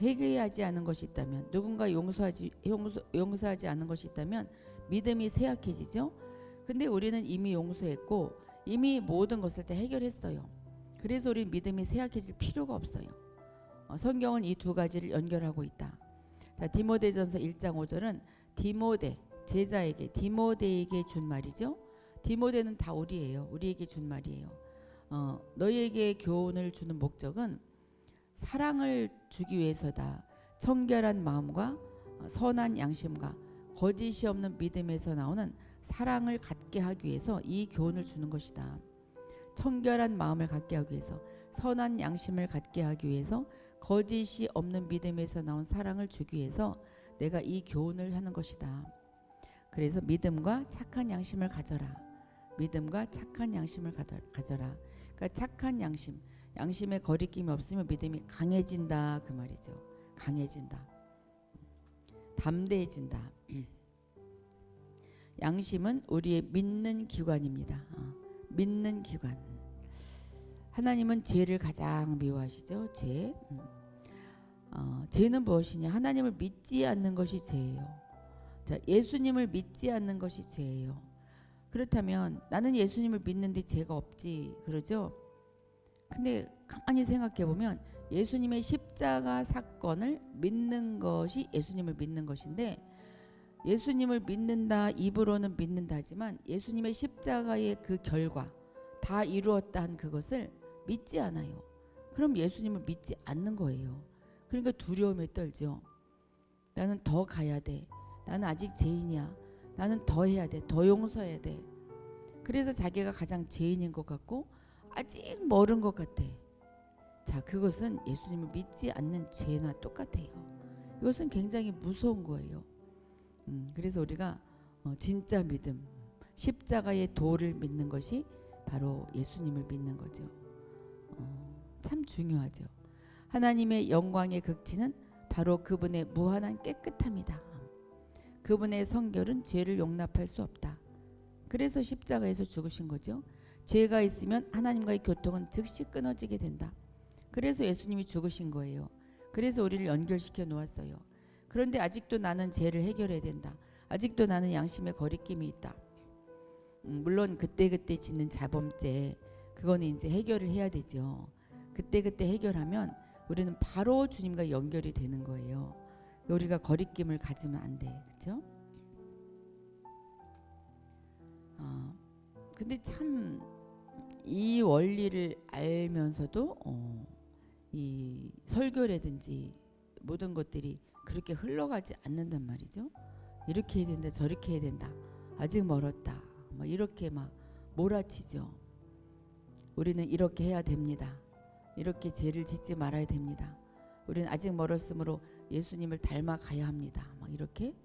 회개하지 않은 것이 있다면, 누군가 용서하지 않은 것이 있다면 믿음이 쇠약해지죠. 근데 우리는 이미 용서했고 이미 모든 것을 다 해결했어요. 그래서 우리 믿음이 쇠약해질 필요가 없어요. 성경은 이 두 가지를 연결하고 있다. 자, 디모데전서 1장 5절은 제자에게 디모데에게 준 말이죠. 디모데는 다 우리에게 준 말이에요. 너희에게 교훈을 주는 목적은 사랑을 주기 위해서다. 청결한 마음과 선한 양심과 거짓이 없는 믿음에서 나오는 사랑을 갖게 하기 위해서 이 교훈을 주는 것이다. 청결한 마음을 갖게 하기 위해서, 선한 양심을 갖게 하기 위해서, 거짓이 없는 믿음에서 나온 사랑을 주기 위해서 내가 이 교훈을 하는 것이다. 그래서 믿음과 착한 양심을 가져라. 믿음과 착한 양심을 가져라. 그러니까 착한 양심의 거리낌이 없으면 믿음이 강해진다 그 말이죠. 강해진다. 담대해진다. 양심은 우리의 믿는 기관입니다. 믿는 기관. 하나님은 죄를 가장 미워하시죠. 죄는 무엇이냐? 하나님을 믿지 않는 것이 죄예요. 자, 예수님을 믿지 않는 것이 죄예요. 그렇다면 나는 예수님을 믿는데 죄가 없지 그러죠. 근데 가만히 생각해 보면 예수님의 십자가 사건을 믿는 것이 예수님을 믿는 것인데, 예수님을 믿는다, 입으로는 믿는다 하지만 예수님의 십자가의 그 결과 다 이루었다 한 그것을 믿지 않아요. 그럼 예수님을 믿지 않는 거예요. 그러니까 두려움에 떨죠. 나는 더 가야 돼. 나는 아직 죄인이야. 나는 더 해야 돼. 더 용서해야 돼. 그래서 자기가 가장 죄인인 것 같고 아직 멀은 것 같아. 자, 그것은 예수님을 믿지 않는 죄나 똑같아요. 이것은 굉장히 무서운 거예요. 그래서 우리가 진짜 믿음, 십자가의 도를 믿는 것이 바로 예수님을 믿는 거죠. 참 중요하죠. 하나님의 영광의 극치는 바로 그분의 무한한 깨끗함이다. 그분의 성결은 죄를 용납할 수 없다. 그래서 십자가에서 죽으신 거죠. 죄가 있으면 하나님과의 교통은 즉시 끊어지게 된다. 그래서 예수님이 죽으신 거예요. 그래서 우리를 연결시켜 놓았어요. 그런데 아직도 나는 죄를 해결해야 된다. 아직도 나는 양심의 거리낌이 있다. 물론 그때그때 짓는 자범죄, 그거는 이제 해결을 해야 되죠. 그때그때 해결하면 우리는 바로 주님과 연결이 되는 거예요. 우리가 거리낌을 가지면 안 돼. 그렇죠? 근데 참 이 원리를 알면서도 이 설교라든지 모든 것들이 그렇게 흘러가지 않는단 말이죠. 이렇게 해야 된다, 저렇게 해야 된다, 아직 멀었다, 막 이렇게 막 몰아치죠. 우리는 이렇게 해야 됩니다. 이렇게 죄를 짓지 말아야 됩니다. 우리는 아직 멀었으므로 예수님을 닮아가야 합니다. 막 이렇게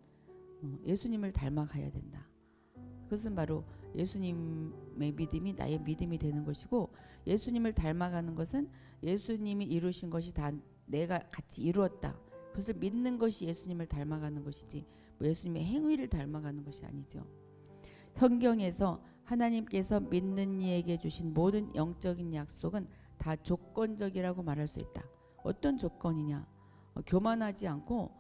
예수님을 닮아가야 된다. 그것은 바로 예수님의 믿음이 나의 믿음이 되는 것이고, 예수님을 닮아가는 것은 예수님이 이루신 것이 다 내가 같이 이루었다. 그것을 믿는 것이 예수님을 닮아가는 것이지 뭐 예수님의 행위를 닮아가는 것이 아니죠. 성경에서 하나님께서 믿는 이에게 주신 모든 영적인 약속은 다 조건적이라고 말할 수 있다. 어떤 조건이냐? 교만하지 않고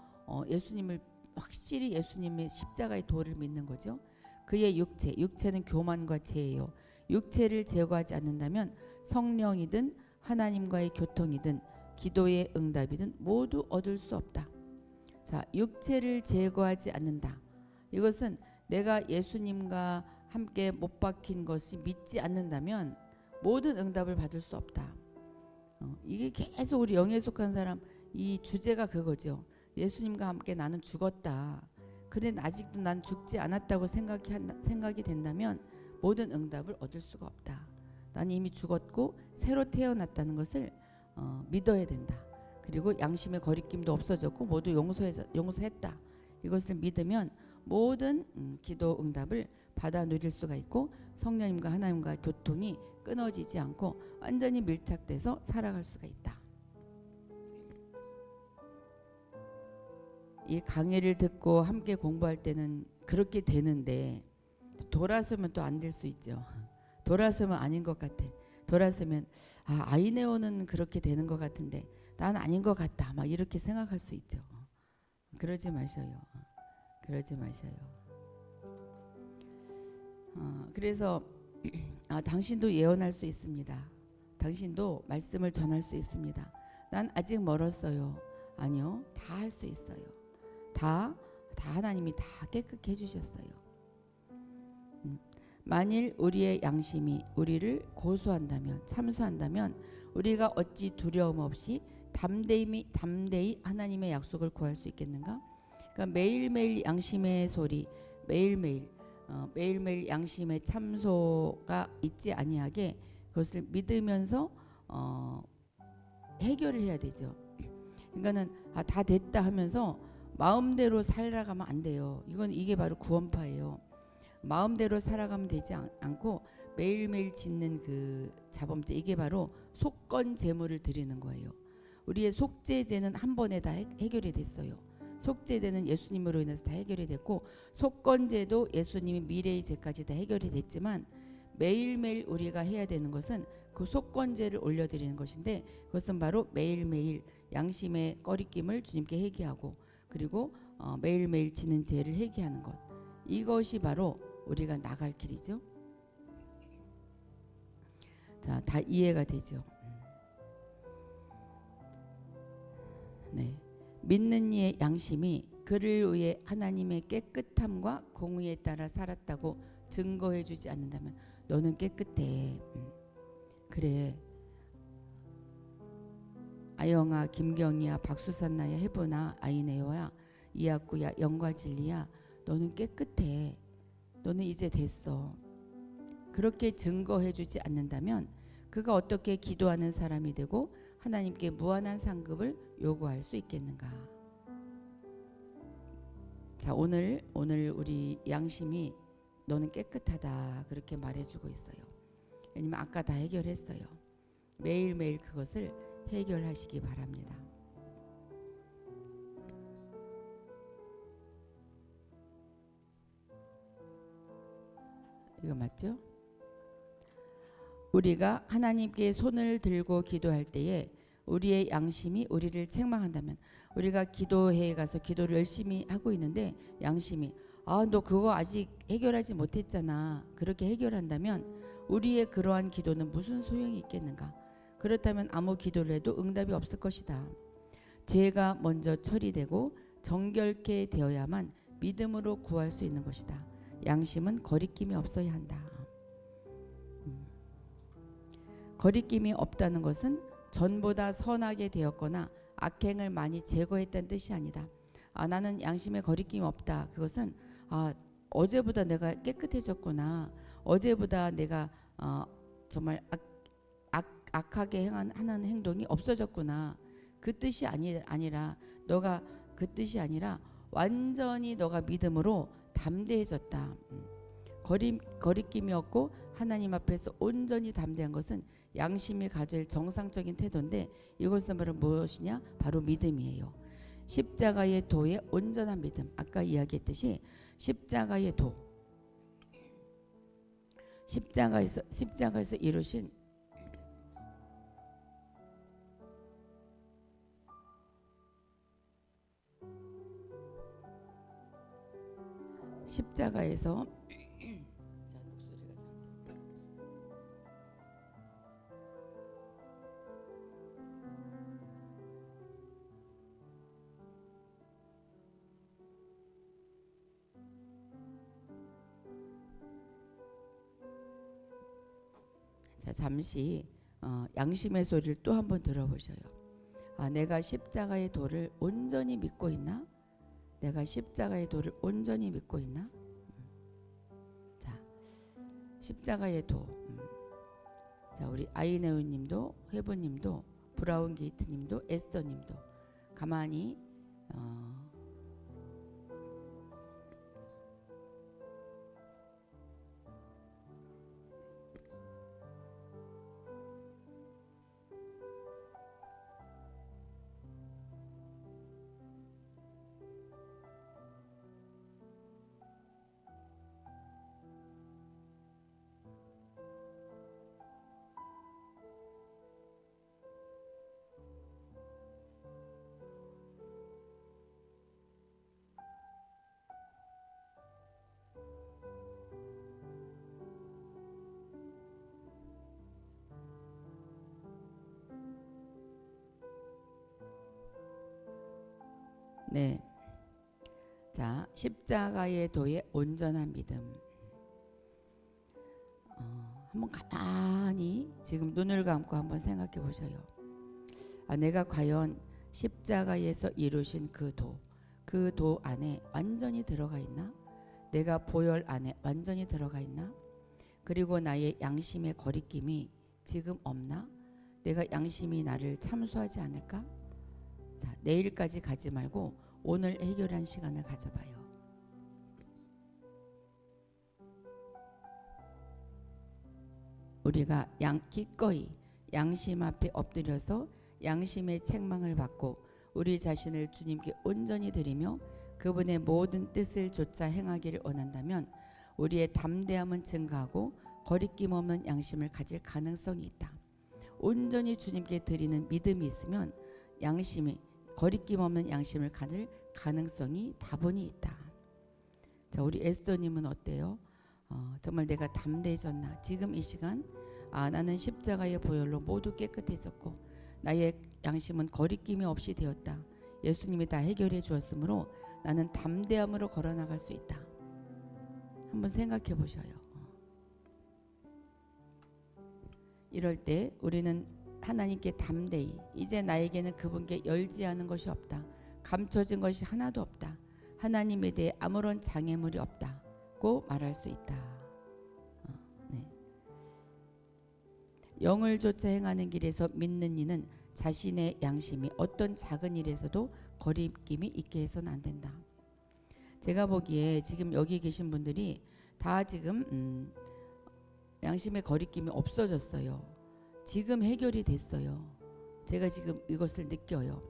예수님을 확실히 예수님의 십자가의 도를 믿는 거죠. 그의 육체는 교만과 죄예요. 육체를 제거하지 않는다면 성령이든 하나님과의 교통이든 기도의 응답이든 모두 얻을 수 없다. 자, 육체를 제거하지 않는다. 이것은 내가 예수님과 함께 못 박힌 것이 믿지 않는다면 모든 응답을 받을 수 없다. 이게 계속 우리 영에 속한 사람 이 주제가 그거죠. 예수님과 함께 나는 죽었다. 그래 아직도 난 죽지 않았다고 생각이 된다면 모든 응답을 얻을 수가 없다. 난 이미 죽었고 새로 태어났다는 것을 믿어야 된다. 그리고 양심의 거리낌도 없어졌고 모두 용서했다. 이것을 믿으면 모든 기도 응답을 받아 누릴 수가 있고 성령님과 하나님과 교통이 끊어지지 않고 완전히 밀착돼서 살아갈 수가 있다. 이 강의를 듣고 함께 공부할 때는 그렇게 되는데 돌아서면 또 안 될 수 있죠. 돌아서면 아닌 것 같아. 돌아서면 아이네오는 그렇게 되는 것 같은데 난 아닌 것 같다. 막 이렇게 생각할 수 있죠. 그러지 마셔요. 그러지 마셔요. 그래서 당신도 예언할 수 있습니다. 당신도 말씀을 전할 수 있습니다. 난 아직 멀었어요. 아니요. 다 할 수 있어요. 다 하나님이 다 깨끗게 해주셨어요. 만일 우리의 양심이 우리를 고소한다면 참소한다면 우리가 어찌 두려움 없이 담대히 하나님의 약속을 구할 수 있겠는가? 그러니까 매일매일 양심의 소리, 매일매일 양심의 참소가 있지 아니하게 그것을 믿으면서 해결을 해야 되죠. 그러니까는 다 됐다 하면서 마음대로 살아가면 안 돼요. 이게 바로 구원파예요. 마음대로 살아가면 되지 않고 매일매일 짓는 그 자범죄, 이게 바로 속건 제물을 드리는 거예요. 우리의 속죄죄는 한 번에 다 해결이 됐어요. 속죄죄는 예수님으로 인해서 다 해결이 됐고 속건죄도 예수님이 미래의 죄까지 다 해결이 됐지만 매일매일 우리가 해야 되는 것은 그 속건죄를 올려드리는 것인데 그것은 바로 매일매일 양심의 꺼리낌을 주님께 회개하고 그리고 매일매일 지는 죄를 회개하는 것, 이것이 바로 우리가 나갈 길이죠. 자, 다 이해가 되죠. 네, 믿는 이의 양심이 그를 위해 하나님의 깨끗함과 공의에 따라 살았다고 증거해주지 않는다면 너는 깨끗해. 그래, 아영아, 김경이야, 박수산나야, 해보나, 아이네요야, 이학구야, 영과 진리야, 너는 깨끗해. 너는 이제 됐어. 그렇게 증거해주지 않는다면 그가 어떻게 기도하는 사람이 되고 하나님께 무한한 상급을 요구할 수 있겠는가? 자, 오늘 우리 양심이 너는 깨끗하다 그렇게 말해주고 있어요. 왜냐면 아까 다 해결했어요. 매일매일 그것을 해결하시기 바랍니다. 이거 맞죠? 우리가 하나님께 손을 들고 기도할 때에 우리의 양심이 우리를 책망한다면, 우리가 기도회에 가서 기도를 열심히 하고 있는데 양심이 너 그거 아직 해결하지 못했잖아, 그렇게 해결한다면 우리의 그러한 기도는 무슨 소용이 있겠는가? 그렇다면 아무 기도를 해도 응답이 없을 것이다. 죄가 먼저 처리되고 정결케 되어야만 믿음으로 구할 수 있는 것이다. 양심은 거리낌이 없어야 한다. 거리낌이 없다는 것은 전보다 선하게 되었거나 악행을 많이 제거했다는 뜻이 아니다. 나는 양심에 거리낌이 없다. 그것은 어제보다 내가 깨끗해졌구나, 어제보다 내가 정말 악하게 하는 행동이 없어졌구나. 그 뜻이 아니라 너가 그 뜻이 아니라 완전히 너가 믿음으로 담대해졌다. 거리낌이 없고 하나님 앞에서 온전히 담대한 것은 양심이 가질 정상적인 태도인데 이것은 바로 무엇이냐? 바로 믿음이에요. 십자가의 도의 온전한 믿음. 아까 이야기했듯이 십자가의 도. 십자가에서 이루신 십자가에서 자, 목소리가 자, 잠시 양심의 소리를 또 한번 들어보셔요. 내가 십자가의 도를 온전히 믿고 있나? 내가 십자가의 도를 온전히 믿고 있나? 자, 십자가의 도. 자, 우리 아이네오님도, 회부님도, 브라운 게이트님도, 에스더님도 가만히 네. 자, 십자가의 도의 온전한 믿음. 한번 가만히 지금 눈을 감고 한번 생각해 보셔요. 내가 과연 십자가에서 이루신 그 도 안에 완전히 들어가 있나? 내가 보혈 안에 완전히 들어가 있나? 그리고 나의 양심의 거리낌이 지금 없나? 내가 양심이 나를 참수하지 않을까? 자, 내일까지 가지 말고 오늘 해결한 시간을 가져봐요. 우리가 기꺼이 양심 앞에 엎드려서 양심의 책망을 받고 우리 자신을 주님께 온전히 드리며 그분의 모든 뜻을 좇아 행하기를 원한다면 우리의 담대함은 증가하고 거리낌 없는 양심을 가질 가능성이 있다. 온전히 주님께 드리는 믿음이 있으면 양심이 거리낌 없는 양심을 가질 가능성이 다분히 있다. 자, 우리 에스더님은 어때요? 정말 내가 담대해졌나? 지금 이 시간 나는 십자가의 보혈로 모두 깨끗해졌고 나의 양심은 거리낌이 없이 되었다. 예수님이 다 해결해 주었으므로 나는 담대함으로 걸어나갈 수 있다. 한번 생각해 보셔요. 이럴 때 우리는 하나님께 담대히 이제 나에게는 그분께 열지 않은 것이 없다. 감춰진 것이 하나도 없다. 하나님에 대해 아무런 장애물이 없다고 말할 수 있다. 네. 영을 좇아 행하는 길에서 믿는 이는 자신의 양심이 어떤 작은 일에서도 거리낌이 있게 해서는 안 된다. 제가 보기에 지금 여기 계신 분들이 다 지금 양심의 거리낌이 없어졌어요. 지금 해결이 됐어요. 제가 지금 이것을 느껴요.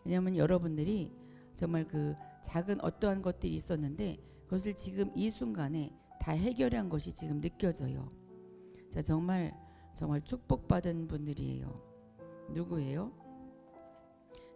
왜냐하면 여러분들이 정말 그 작은 어떠한 것들이 있었는데 그것을 지금 이 순간에 다 해결한 것이 지금 느껴져요. 자, 정말 축복받은 분들이에요. 누구예요?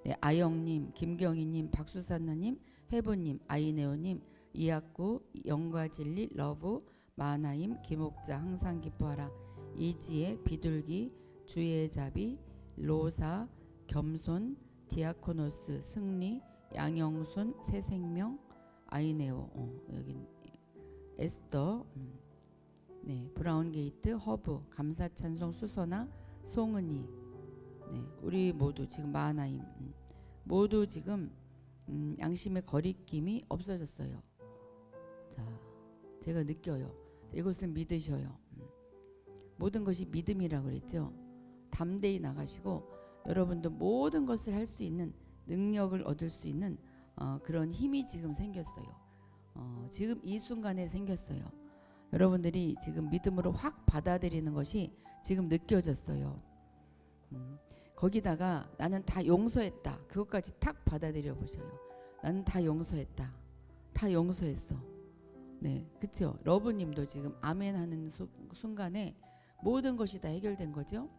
네, 아영님, 김경희님, 박수산나님, 해보님, 아이네오님, 이학구, 영과진리, 러브, 마나임, 김옥자, 항상 기뻐하라, 이지혜, 비둘기, 주의 자비, 로사, 겸손, 디아코노스, 승리, 양영순, 새생명, 아이네오, 여기 에스더, 네, 브라운 게이트, 허브, 감사찬송, 수선아, 송은이, 네, 우리 모두 지금 마나임, 모두 지금 양심의 거리낌이 없어졌어요. 자, 제가 느껴요. 이것을 믿으셔요. 모든 것이 믿음이라고 그랬죠. 담대히 나가시고 여러분도 모든 것을 할 수 있는 능력을 얻을 수 있는 그런 힘이 지금 생겼어요. 지금 이 순간에 생겼어요. 여러분들이 지금 믿음으로 확 받아들이는 것이 지금 느껴졌어요. 거기다가 나는 다 용서했다. 그것까지 탁 받아들여 보셔요. 나는 다 용서했다. 다 용서했어. 네, 그렇죠. 러브님도 지금 아멘 하는 순간에 모든 것이 다 해결된 거죠.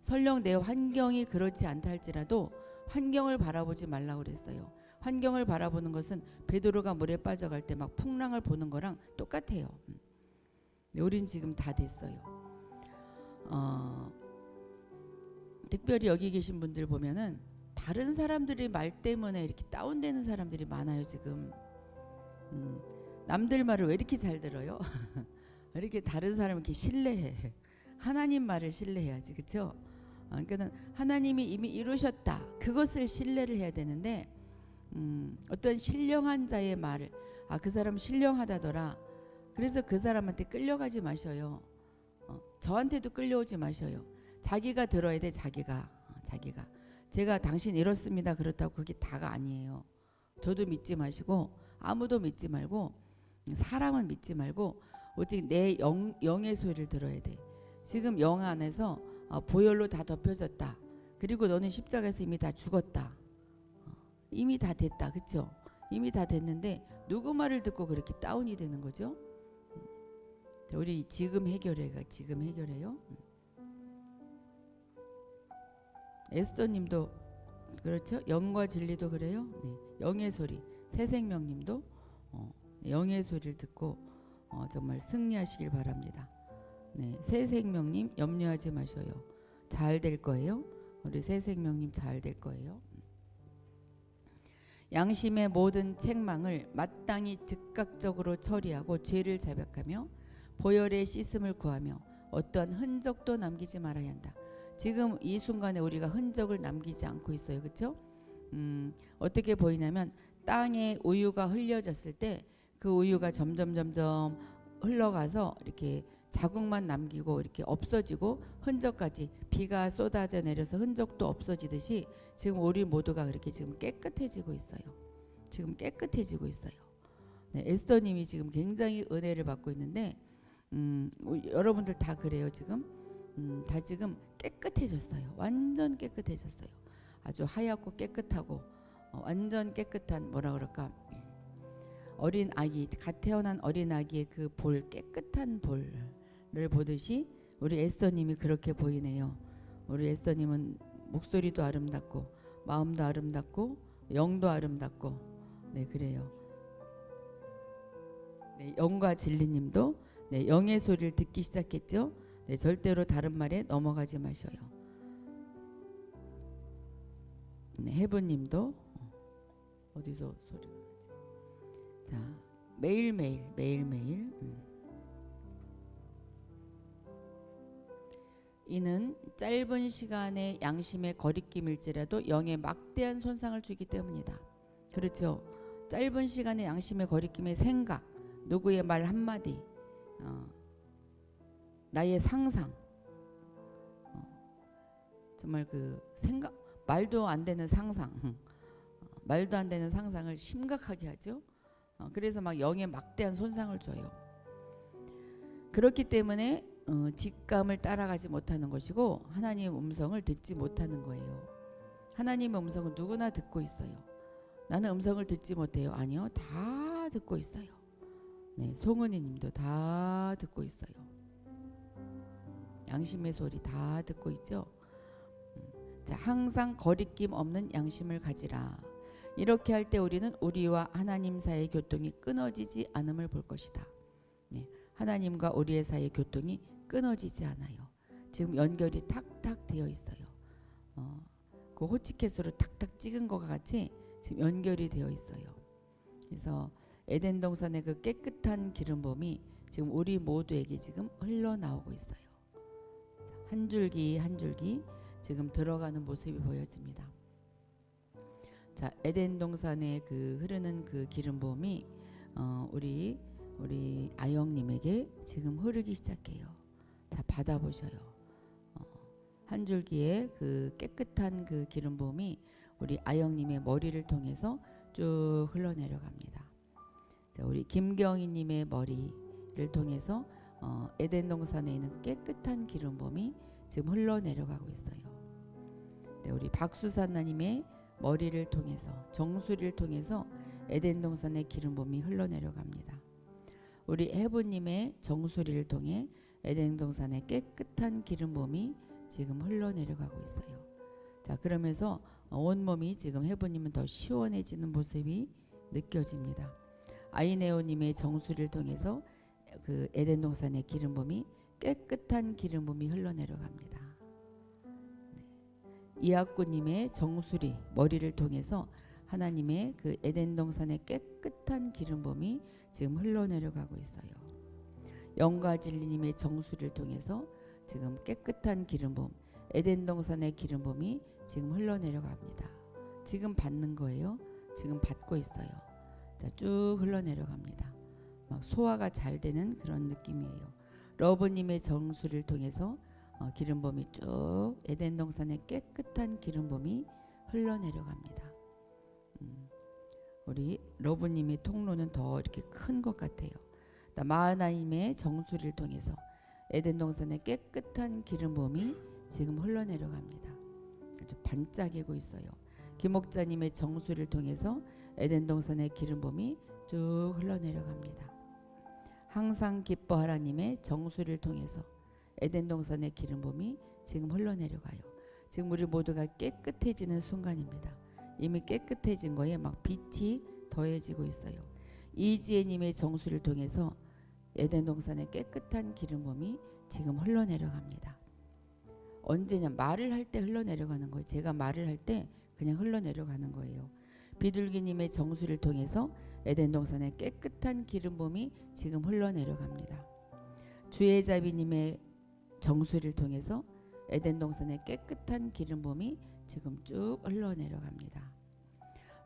설령 내 환경이 그렇지 않다 할지라도 환경을 바라보지 말라고 그랬어요. 환경을 바라보는 것은 베드로가 물에 빠져갈 때 막 풍랑을 보는 거랑 똑같아요. 네, 우린 지금 다 됐어요. 특별히 여기 계신 분들 보면은 다른 사람들의 말 때문에 이렇게 다운되는 사람들이 많아요 지금. 남들 말을 왜 이렇게 잘 들어요? 왜 이렇게 다른 사람을 이렇게 신뢰해? 하나님 말을 신뢰해야지, 그렇죠? 그러니까는 하나님이 이미 이루셨다. 그것을 신뢰를 해야 되는데 어떤 신령한 자의 말을 그 사람 신령하다더라. 그래서 그 사람한테 끌려가지 마셔요. 저한테도 끌려오지 마셔요. 자기가 들어야 돼. 자기가 제가 당신 이렇습니다 그렇다고 그게 다가 아니에요. 저도 믿지 마시고 아무도 믿지 말고 사람은 믿지 말고 오직 내 영의 소리를 들어야 돼. 지금 영 안에서 보혈로 다 덮여졌다. 그리고 너는 십자가에서 이미 다 죽었다. 이미 다 됐다. 그렇죠? 이미 다 됐는데 누구 말을 듣고 그렇게 다운이 되는 거죠? 우리 지금 해결해가 지금 해결해요. 에스더님도 그렇죠? 영과 진리도 그래요. 네. 영의 소리. 새생명님도 영의 소리를 듣고 정말 승리하시길 바랍니다. 네, 새생명님 염려하지 마셔요. 잘 될 거예요. 우리 새생명님 잘 될 거예요. 양심의 모든 책망을 마땅히 즉각적으로 처리하고 죄를 자백하며 보혈의 씻음을 구하며 어떠한 흔적도 남기지 말아야 한다. 지금 이 순간에 우리가 흔적을 남기지 않고 있어요. 그렇죠? 어떻게 보이냐면 땅에 우유가 흘려졌을 때 그 우유가 점점 흘러가서 이렇게 자국만 남기고 이렇게 없어지고 흔적까지 비가 쏟아져 내려서 흔적도 없어지듯이 지금 우리 모두가 그렇게 지금 깨끗해지고 있어요. 지금 깨끗해지고 있어요. 네, 에스더님이 지금 굉장히 은혜를 받고 있는데 여러분들 다 그래요. 지금 다 지금 깨끗해졌어요. 완전 깨끗해졌어요. 아주 하얗고 깨끗하고 완전 깨끗한 뭐라 그럴까 어린 아기 갓 태어난 어린 아기의 그 볼 깨끗한 볼을 보듯이 우리 에스더님이 그렇게 보이네요. 우리 에스더님은 목소리도 아름답고 마음도 아름답고 영도 아름답고 네 그래요. 네, 영과 진리님도 네, 영의 소리를 듣기 시작했죠. 네, 절대로 다른 말에 넘어가지 마셔요. 네, 해부님도 어디서 소리가 나지? 자, 매일매일 이는 짧은 시간의 양심의 거리낌일지라도 영에 막대한 손상을 주기 때문이다. 그렇죠. 짧은 시간의 양심의 거리낌의 생각, 누구의 말 한마디, 나의 상상, 정말 그 생각, 말도 안 되는 상상, 말도 안 되는 상상을 심각하게 하죠. 그래서 막 영에 막대한 손상을 줘요. 그렇기 때문에 직감을 따라가지 못하는 것이고 하나님의 음성을 듣지 못하는 거예요. 하나님의 음성은 누구나 듣고 있어요. 나는 음성을 듣지 못해요. 아니요, 다 듣고 있어요. 네, 송은이님도 다 듣고 있어요. 양심의 소리 다 듣고 있죠. 자, 항상 거리낌 없는 양심을 가지라. 이렇게 할 때 우리는 우리와 하나님 사이의 교통이 끊어지지 않음을 볼 것이다. 네, 하나님과 우리의 사이의 교통이 끊어지지 않아요. 지금 연결이 탁탁 되어 있어요. 그 호치켓으로 탁탁 찍은 것과 같이 지금 연결이 되어 있어요. 그래서 에덴 동산의 그 깨끗한 기름 부음이 지금 우리 모두에게 지금 흘러나오고 있어요. 한 줄기 한 줄기 지금 들어가는 모습이 보여집니다. 자, 에덴 동산에 그 흐르는 그 기름 부음이 우리 우리 아영님에게 지금 흐르기 시작해요. 자, 받아보셔요. 한 줄기의 그 깨끗한 그 기름 부음이 우리 아영님의 머리를 통해서 쭉 흘러내려갑니다. 자, 우리 김경희님의 머리를 통해서 에덴 동산에 있는 그 깨끗한 기름 부음이 지금 흘러내려가고 있어요. 네, 우리 박수산나님의 머리를 통해서 정수리를 통해서 에덴 동산의 기름 부음이 흘러내려갑니다. 우리 해부님의 정수리를 통해 에덴 동산의 깨끗한 기름 부음이 지금 흘러내려가고 있어요. 자, 그러면서 온몸이 지금 해부님은 더 시원해지는 모습이 느껴집니다. 아이네오님의 정수리를 통해서 그 에덴 동산의 기름 부음이 깨끗한 기름 부음이 흘러내려갑니다. 네. 이학구님의 정수리 머리를 통해서 하나님의 그 에덴 동산의 깨끗한 기름 부음이 지금 흘러내려가고 있어요. 영가진리님의 정수리를 통해서 지금 깨끗한 기름 부음, 에덴 동산의 기름 부음이 지금 흘러내려갑니다. 지금 받는 거예요. 지금 받고 있어요. 자, 쭉 흘러내려갑니다. 막 소화가 잘 되는 그런 느낌이에요. 러브님의 정수리를 통해서 기름 부음이 쭉 에덴 동산의 깨끗한 기름 부음이 흘러내려갑니다. 우리 러브님의 통로는 더 이렇게 큰 것 같아요. 마하나님의 정수리를 통해서 에덴 동산의 깨끗한 기름 부음이 지금 흘러내려갑니다. 아주 반짝이고 있어요. 김옥자님의 정수리를 통해서 에덴 동산의 기름 부음이 쭉 흘러내려갑니다. 항상 기뻐하라님의 정수리를 통해서 에덴 동산의 기름 부음이 지금 흘러내려가요. 지금 우리 모두가 깨끗해지는 순간입니다. 이미 깨끗해진 거에 막 빛이 더해지고 있어요. 이지혜님의 정수를 통해서 에덴 동산의 깨끗한 기름 부음이 지금 흘러내려갑니다. 언제냐? 말을 할 때 흘러내려가는 거예요. 제가 말을 할 때 그냥 흘러내려가는 거예요. 비둘기님의 정수를 통해서 에덴 동산의 깨끗한 기름 부음이 지금 흘러내려갑니다. 주혜자비님의 정수를 통해서 에덴 동산의 깨끗한 기름 부음이 지금 쭉 흘러내려갑니다.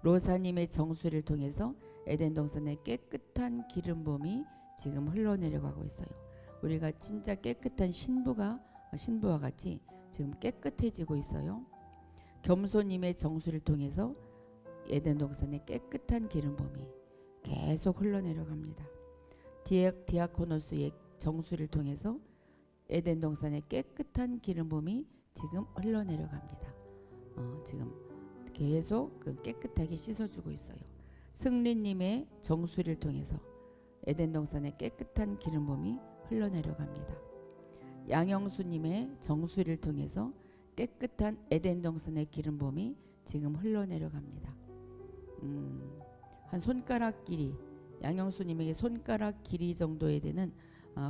로사님의 정수를 통해서 에덴 동산의 깨끗한 기름 부음이 지금 흘러내려가고 있어요. 우리가 진짜 깨끗한 신부와 같이 지금 깨끗해지고 있어요. 겸손님의 정수를 통해서 에덴 동산의 깨끗한 기름 부음이 계속 흘러내려갑니다. 디아코노스의 정수를 통해서 에덴 동산의 깨끗한 기름 부음이 지금 흘러내려갑니다. 지금 계속 깨끗하게 씻어주고 있어요. 승리님의 정수리를 통해서 에덴 동산의 깨끗한 기름 부음이 흘러내려갑니다. 양영수님의 정수리를 통해서 깨끗한 에덴 동산의 기름 부음이 지금 흘러내려갑니다. 한 손가락 길이, 양영수님에게 손가락 길이 정도에 되는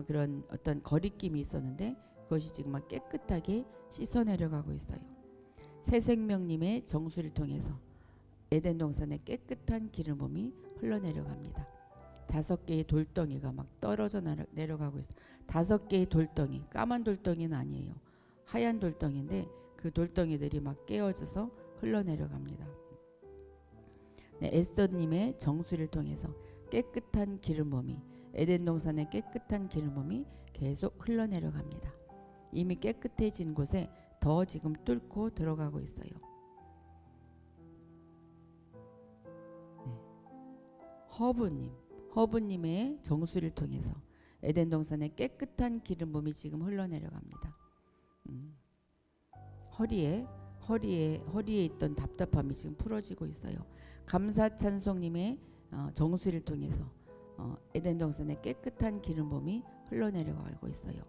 그런 어떤 거리낌이 있었는데 그것이 지금 막 깨끗하게 씻어내려가고 있어요. 새생명님의 정수를 통해서 에덴 동산의 깨끗한 기름 부음이 흘러내려갑니다. 5개의 돌덩이가 막 떨어져 내려가고 있어요. 5개의 돌덩이, 까만 돌덩이는 아니에요. 하얀 돌덩이인데 그 돌덩이들이 막 깨어져서 흘러내려갑니다. 네, 에스더님의 정수를 통해서 깨끗한 기름 부음이 에덴 동산의 깨끗한 기름 부음이 계속 흘러내려갑니다. 이미 깨끗해진 곳에 더 지금 뚫고 들어가고 있어요. 네. 허브님의 정수를 통해서 에덴 동산의 깨끗한 기름 부음이 지금 흘러내려갑니다. 허리에 있던 답답함이 지금 풀어지고 있어요. 감사찬송님의 정수를 통해서 에덴 동산의 깨끗한 기름 부음이 흘러내려가고 있어요.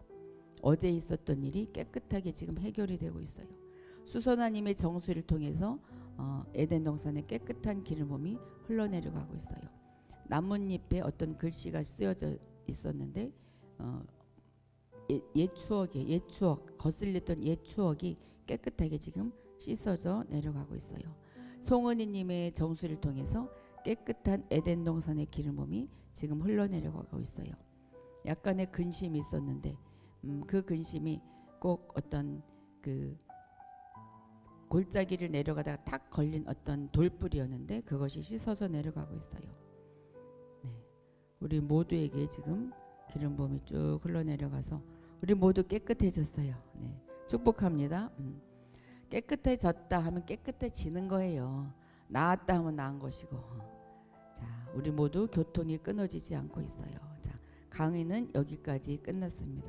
어제 있었던 일이 깨끗하게 지금 해결이 되고 있어요. 수선아님의 정수를 통해서 에덴 동산의 깨끗한 기름 부음이 흘러내려가고 있어요. 나뭇잎에 어떤 글씨가 쓰여져 있었는데 옛 추억, 거슬렸던 옛 추억이 깨끗하게 지금 씻어져 내려가고 있어요. 송은이님의 정수를 통해서 깨끗한 에덴 동산의 기름 부음이 지금 흘러내려가고 있어요. 약간의 근심이 있었는데 그 근심이 꼭 어떤 그 골짜기를 내려가다가 탁 걸린 어떤 돌불이었는데 그것이 씻어져 내려가고 있어요. 네. 우리 모두에게 지금 기름 부음이 쭉 흘러내려가서 우리 모두 깨끗해졌어요. 네. 축복합니다. 깨끗해졌다 하면 깨끗해지는 거예요. 나았다 하면 나은 것이고. 자, 우리 모두 교통이 끊어지지 않고 있어요. 자, 강의는 여기까지 끝났습니다.